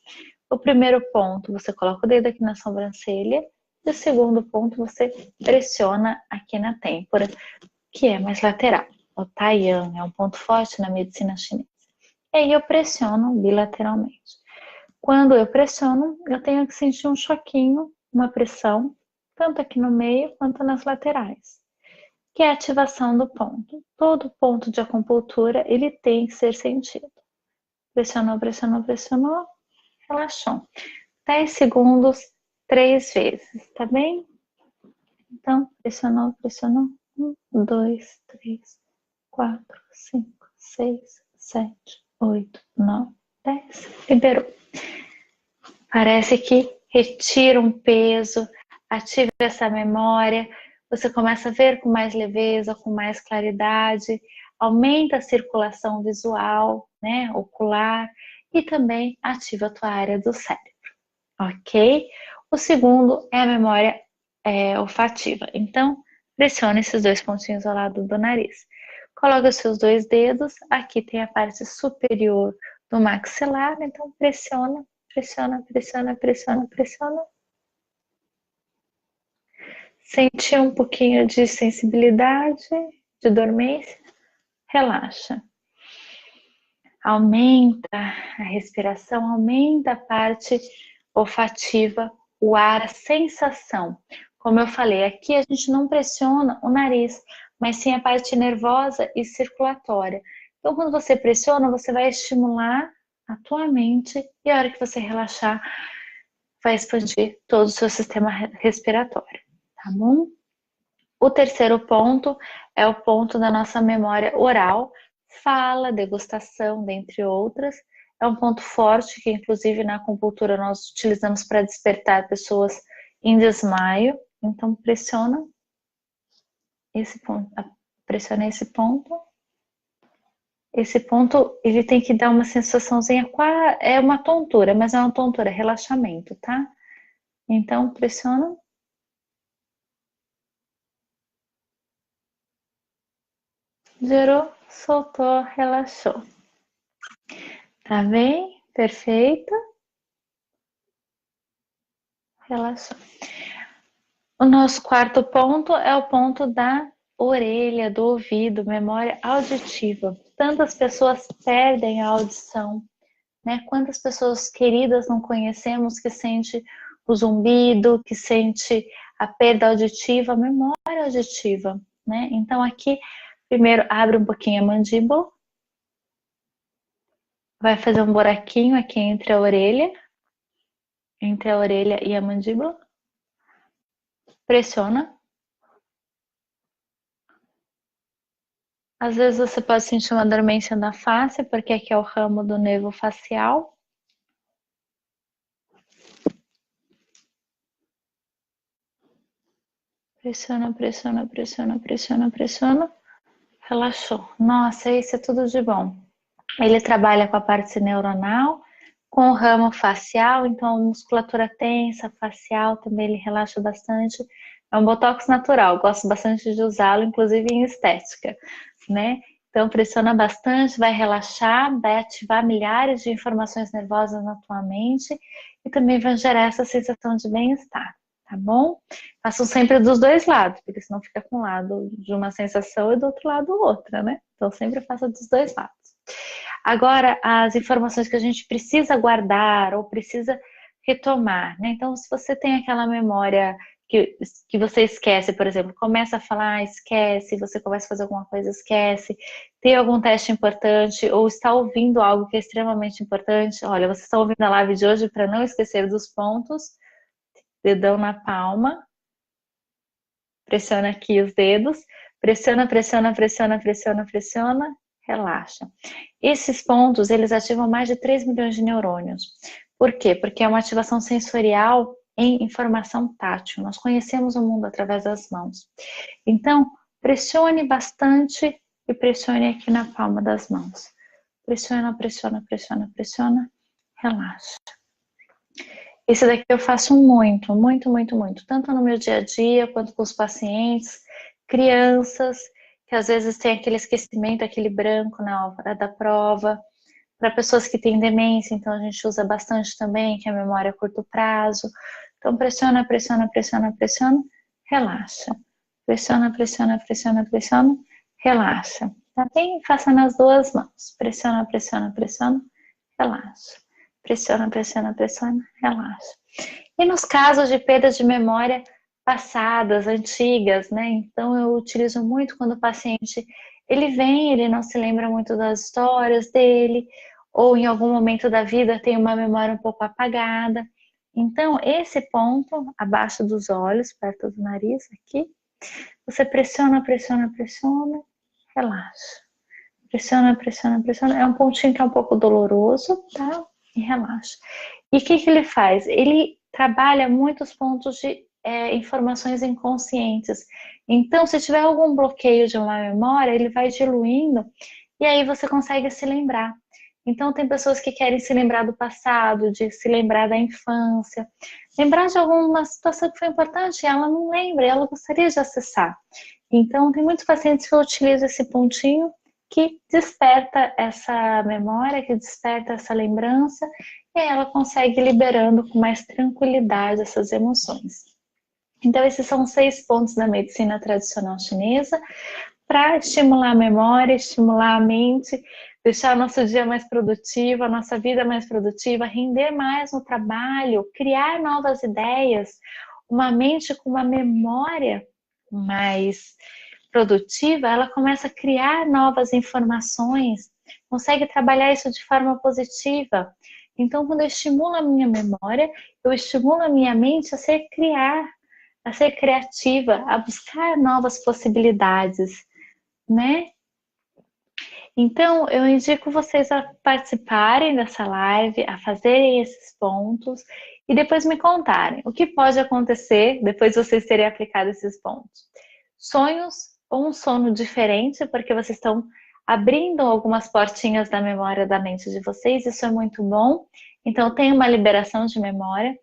O primeiro ponto, você coloca o dedo aqui na sobrancelha, e o segundo ponto, você pressiona aqui na têmpora, que é mais lateral. O Taiyan é um ponto forte na medicina chinesa. E aí eu pressiono bilateralmente. Quando eu pressiono, eu tenho que sentir um choquinho, uma pressão, tanto aqui no meio quanto nas laterais, que é a ativação do ponto. Todo ponto de acupuntura, ele tem que ser sentido. Pressionou, pressionou, pressionou, relaxou. 10 segundos, 3 vezes, tá bem? Então, pressionou, pressionou. 1, 2, 3, 4, 5, 6, 7, 8, 9, 10. Liberou. Parece que retira um peso, ativa essa memória, você começa a ver com mais leveza, com mais claridade, aumenta a circulação visual, né, ocular, e também ativa a tua área do cérebro, ok? O segundo é a memória olfativa. Então, pressiona esses 2 pontinhos ao lado do nariz. Coloca os seus 2 dedos, aqui tem a parte superior do maxilar, então pressiona, pressiona, pressiona, pressiona, pressiona. Sente um pouquinho de sensibilidade, de dormência, relaxa. Aumenta a respiração, aumenta a parte olfativa, o ar, a sensação. Como eu falei, aqui a gente não pressiona o nariz, mas sim a parte nervosa e circulatória. Então, quando você pressiona, você vai estimular a tua mente e a hora que você relaxar, vai expandir todo o seu sistema respiratório, tá bom? O terceiro ponto é o ponto da nossa memória oral, fala, degustação, dentre outras. É um ponto forte que, inclusive, na acupuntura nós utilizamos para despertar pessoas em desmaio. Então, pressiona esse ponto, pressiona esse ponto. Esse ponto, ele tem que dar uma sensaçãozinha, é uma tontura, mas é uma tontura, relaxamento, tá? Então, pressiona. Zerou, soltou, relaxou. Tá bem? Perfeito. Relaxou. O nosso quarto ponto é o ponto da orelha, do ouvido, memória auditiva. Tantas pessoas perdem a audição, né? Quantas pessoas queridas não conhecemos que sente o zumbido, que sente a perda auditiva, a memória auditiva, né? Então aqui, primeiro abre um pouquinho a mandíbula, vai fazer um buraquinho aqui entre a orelha e a mandíbula. Pressiona. Às vezes você pode sentir uma dormência na face, porque aqui é o ramo do nervo facial. Pressiona, pressiona, pressiona, pressiona, pressiona. Relaxou. Nossa, isso é tudo de bom. Ele trabalha com a parte neuronal, com o ramo facial, então a musculatura tensa, facial também ele relaxa bastante. É um botox natural, gosto bastante de usá-lo, inclusive em estética, né? Então pressiona bastante, vai relaxar, vai ativar milhares de informações nervosas na tua mente e também vai gerar essa sensação de bem-estar, tá bom? Façam sempre dos 2 lados, porque senão fica com um lado de uma sensação e do outro lado outra, né? Então sempre faça dos 2 lados. Agora, as informações que a gente precisa guardar ou precisa retomar, né? Então, se você tem aquela memória que você esquece, por exemplo, começa a falar, esquece, você começa a fazer alguma coisa, esquece, tem algum teste importante ou está ouvindo algo que é extremamente importante, olha, você está ouvindo a live de hoje para não esquecer dos pontos, dedão na palma, pressiona aqui os dedos, pressiona, pressiona, pressiona, pressiona, pressiona, relaxa. Esses pontos, eles ativam mais de 3 milhões de neurônios. Por quê? Porque é uma ativação sensorial em informação tátil. Nós conhecemos o mundo através das mãos. Então, pressione bastante e pressione aqui na palma das mãos. Pressiona, pressiona, pressiona, pressiona, relaxa. Esse daqui eu faço muito, muito, muito, muito, tanto no meu dia a dia quanto com os pacientes, crianças, que às vezes tem aquele esquecimento, aquele branco na hora da prova, para pessoas que têm demência, então a gente usa bastante também, que é a memória a curto prazo. Então pressiona, pressiona, pressiona, pressiona, relaxa. Pressiona, pressiona, pressiona, pressiona, relaxa. Tá bem? Faça nas duas mãos. Pressiona, pressiona, pressiona, relaxa. Pressiona, pressiona, pressiona, relaxa. E nos casos de perda de memória passadas, antigas, né? Então eu utilizo muito quando o paciente ele vem, ele não se lembra muito das histórias dele, ou em algum momento da vida tem uma memória um pouco apagada. Então, esse ponto, abaixo dos olhos, perto do nariz, aqui, você pressiona, pressiona, pressiona, relaxa. Pressiona, pressiona, pressiona. É um pontinho que é um pouco doloroso, tá? E relaxa. E o que ele faz? Ele trabalha muitos pontos de informações inconscientes. Então, se tiver algum bloqueio de uma memória, ele vai diluindo e aí você consegue se lembrar. Então, tem pessoas que querem se lembrar do passado, de se lembrar da infância, lembrar de alguma situação que foi importante e ela não lembra, ela gostaria de acessar. Então, tem muitos pacientes que utilizam esse pontinho que desperta essa memória, que desperta essa lembrança, e aí ela consegue ir liberando com mais tranquilidade essas emoções. Então, esses são 6 pontos da medicina tradicional chinesa para estimular a memória, estimular a mente, deixar o nosso dia mais produtivo, a nossa vida mais produtiva, render mais no trabalho, criar novas ideias, uma mente com uma memória mais produtiva, ela começa a criar novas informações, consegue trabalhar isso de forma positiva. Então, quando eu estimulo a minha memória, eu estimulo a minha mente a ser criativa, a buscar novas possibilidades, né? Então, eu indico vocês a participarem dessa live, a fazerem esses pontos e depois me contarem o que pode acontecer depois de vocês terem aplicado esses pontos. Sonhos ou um sono diferente, porque vocês estão abrindo algumas portinhas da memória da mente de vocês, isso é muito bom. Então, tem uma liberação de memória.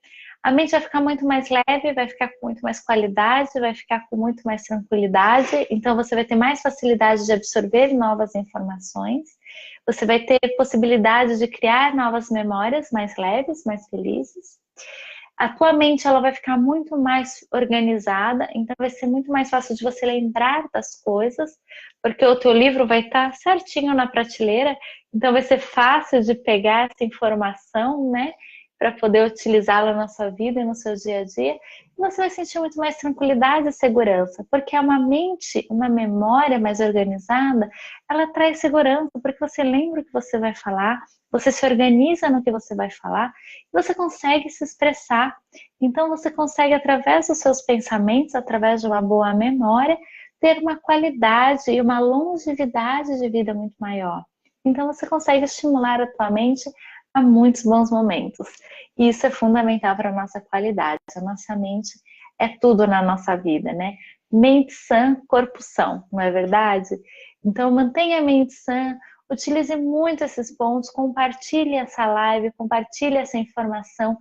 A mente vai ficar muito mais leve, vai ficar com muito mais qualidade, vai ficar com muito mais tranquilidade. Então, você vai ter mais facilidade de absorver novas informações. Você vai ter possibilidade de criar novas memórias mais leves, mais felizes. A tua mente ela vai ficar muito mais organizada, então vai ser muito mais fácil de você lembrar das coisas, porque o teu livro vai estar certinho na prateleira, então vai ser fácil de pegar essa informação, né, para poder utilizá-la na sua vida e no seu dia a dia. E você vai sentir muito mais tranquilidade e segurança, porque é uma mente, uma memória mais organizada, ela traz segurança, porque você lembra o que você vai falar, você se organiza no que você vai falar, e você consegue se expressar. Então você consegue, através dos seus pensamentos, através de uma boa memória, ter uma qualidade e uma longevidade de vida muito maior. Então você consegue estimular a tua mente a muitos bons momentos. E isso é fundamental para a nossa qualidade. A nossa mente é tudo na nossa vida, né? Mente sã, corpo são, não é verdade? Então mantenha a mente sã, utilize muito esses pontos, compartilhe essa live, compartilhe essa informação,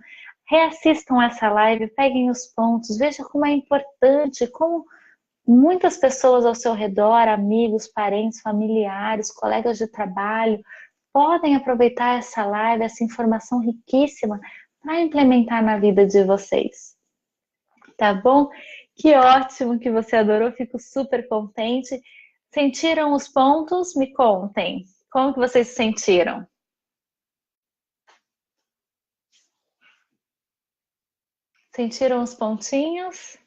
reassistam essa live, peguem os pontos, veja como é importante, como muitas pessoas ao seu redor, amigos, parentes, familiares, colegas de trabalho, podem aproveitar essa live, essa informação riquíssima para implementar na vida de vocês. Tá bom? Que ótimo que você adorou, fico super contente. Sentiram os pontos? Me contem. Como que vocês se sentiram? Sentiram os pontinhos?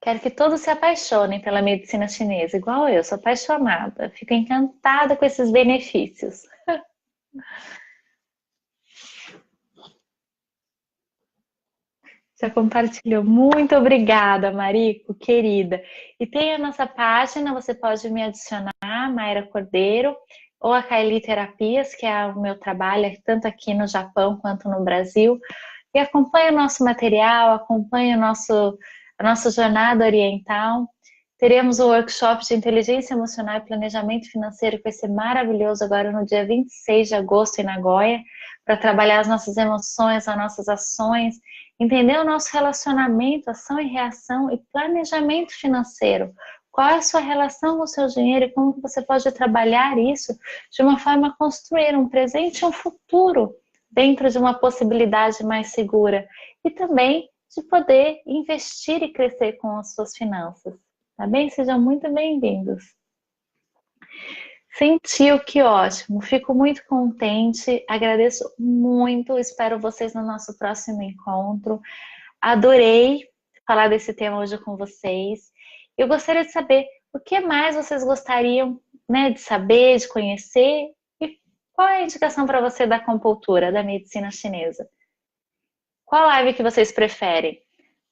Quero que todos se apaixonem pela medicina chinesa, igual eu, sou apaixonada. Fico encantada com esses benefícios. Já compartilhou. Muito obrigada, Marico, querida. E tem a nossa página, você pode me adicionar, Mayra Cordeiro, ou a Kaili Terapias, que é o meu trabalho, tanto aqui no Japão quanto no Brasil. E acompanhe o nosso material, acompanhe a nossa jornada oriental. Teremos o workshop de inteligência emocional e planejamento financeiro, que vai ser maravilhoso agora no dia 26 de agosto em Nagoya, para trabalhar as nossas emoções, as nossas ações, entender o nosso relacionamento, ação e reação e planejamento financeiro. Qual é a sua relação com o seu dinheiro e como você pode trabalhar isso de uma forma a construir um presente e um futuro dentro de uma possibilidade mais segura. E também de poder investir e crescer com as suas finanças. Tá bem? Sejam muito bem-vindos. Sentiu, que ótimo. Fico muito contente, agradeço muito, espero vocês no nosso próximo encontro. Adorei falar desse tema hoje com vocês. Eu gostaria de saber o que mais vocês gostariam, né, de saber, de conhecer, e qual é a indicação para você da acupuntura, da medicina chinesa? Qual live que vocês preferem?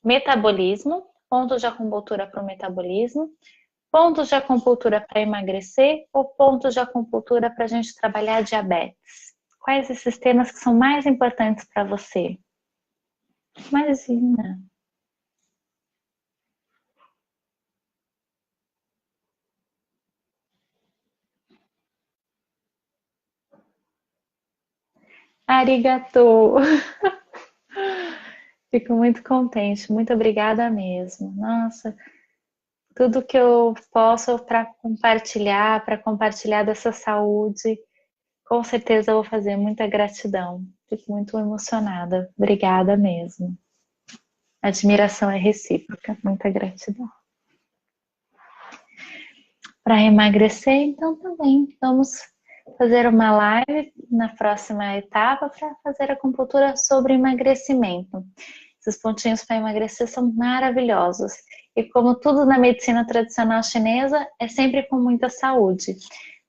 Metabolismo, pontos de acupuntura para o metabolismo, pontos de acupuntura para emagrecer ou pontos de acupuntura para a gente trabalhar diabetes? Quais esses temas que são mais importantes para você? Imagina. Arigatou. Fico muito contente, muito obrigada mesmo. Nossa, tudo que eu posso para compartilhar dessa saúde, com certeza eu vou fazer. Muita gratidão. Fico muito emocionada. Obrigada mesmo. A admiração é recíproca. Muita gratidão. Para emagrecer, então também vamos fazer uma live na próxima etapa para fazer a acupuntura sobre emagrecimento. Esses pontinhos para emagrecer são maravilhosos. E como tudo na medicina tradicional chinesa, é sempre com muita saúde.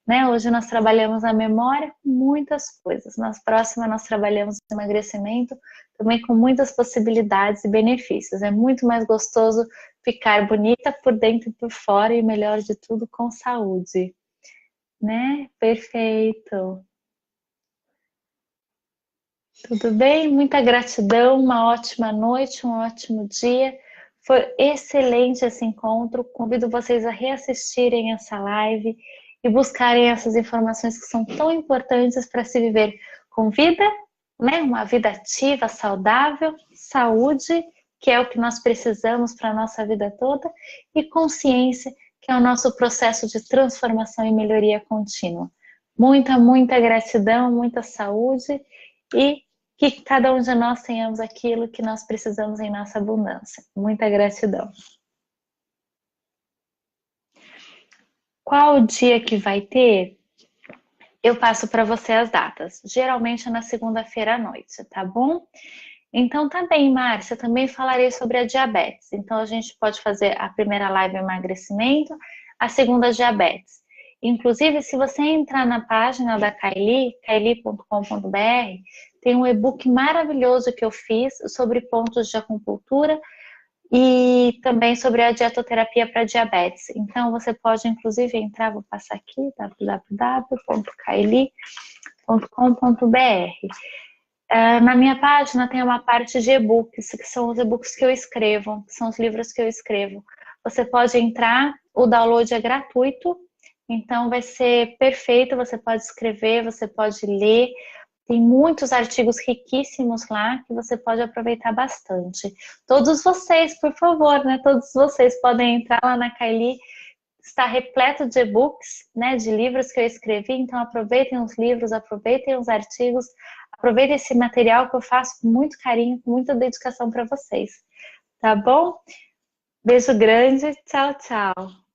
Né? Hoje nós trabalhamos a memória com muitas coisas. Na próxima nós trabalhamos o emagrecimento também com muitas possibilidades e benefícios. É muito mais gostoso ficar bonita por dentro e por fora e, melhor de tudo, com saúde. Né? Perfeito. Tudo bem? Muita gratidão, uma ótima noite, um ótimo dia. Foi excelente esse encontro. Convido vocês a reassistirem essa live e buscarem essas informações que são tão importantes para se viver com vida, né? Uma vida ativa, saudável, saúde, que é o que nós precisamos para a nossa vida toda, e consciência, que é o nosso processo de transformação e melhoria contínua. Muita, muita gratidão, muita saúde e que cada um de nós tenhamos aquilo que nós precisamos em nossa abundância. Muita gratidão. Qual o dia que vai ter? Eu passo para você as datas. Geralmente é na segunda-feira à noite, tá bom? Então tá bem, Márcia, também falarei sobre a diabetes. Então a gente pode fazer a primeira live emagrecimento, a segunda diabetes. Inclusive, se você entrar na página da Kaili, kaili.com.br, tem um e-book maravilhoso que eu fiz sobre pontos de acupuntura e também sobre a dietoterapia para diabetes. Então você pode inclusive entrar, vou passar aqui, www.kaili.com.br. Na minha página tem uma parte de e-books, que são os e-books que eu escrevo, que são os livros que eu escrevo. Você pode entrar, o download é gratuito, então vai ser perfeito, você pode escrever, você pode ler, tem muitos artigos riquíssimos lá que você pode aproveitar bastante. Todos vocês, por favor, né? Todos vocês podem entrar lá na Kaili, está repleto de e-books, né? De livros que eu escrevi, então aproveitem os livros, aproveitem os artigos, aproveitem esse material que eu faço com muito carinho, com muita dedicação para vocês. Tá bom? Beijo grande, tchau, tchau.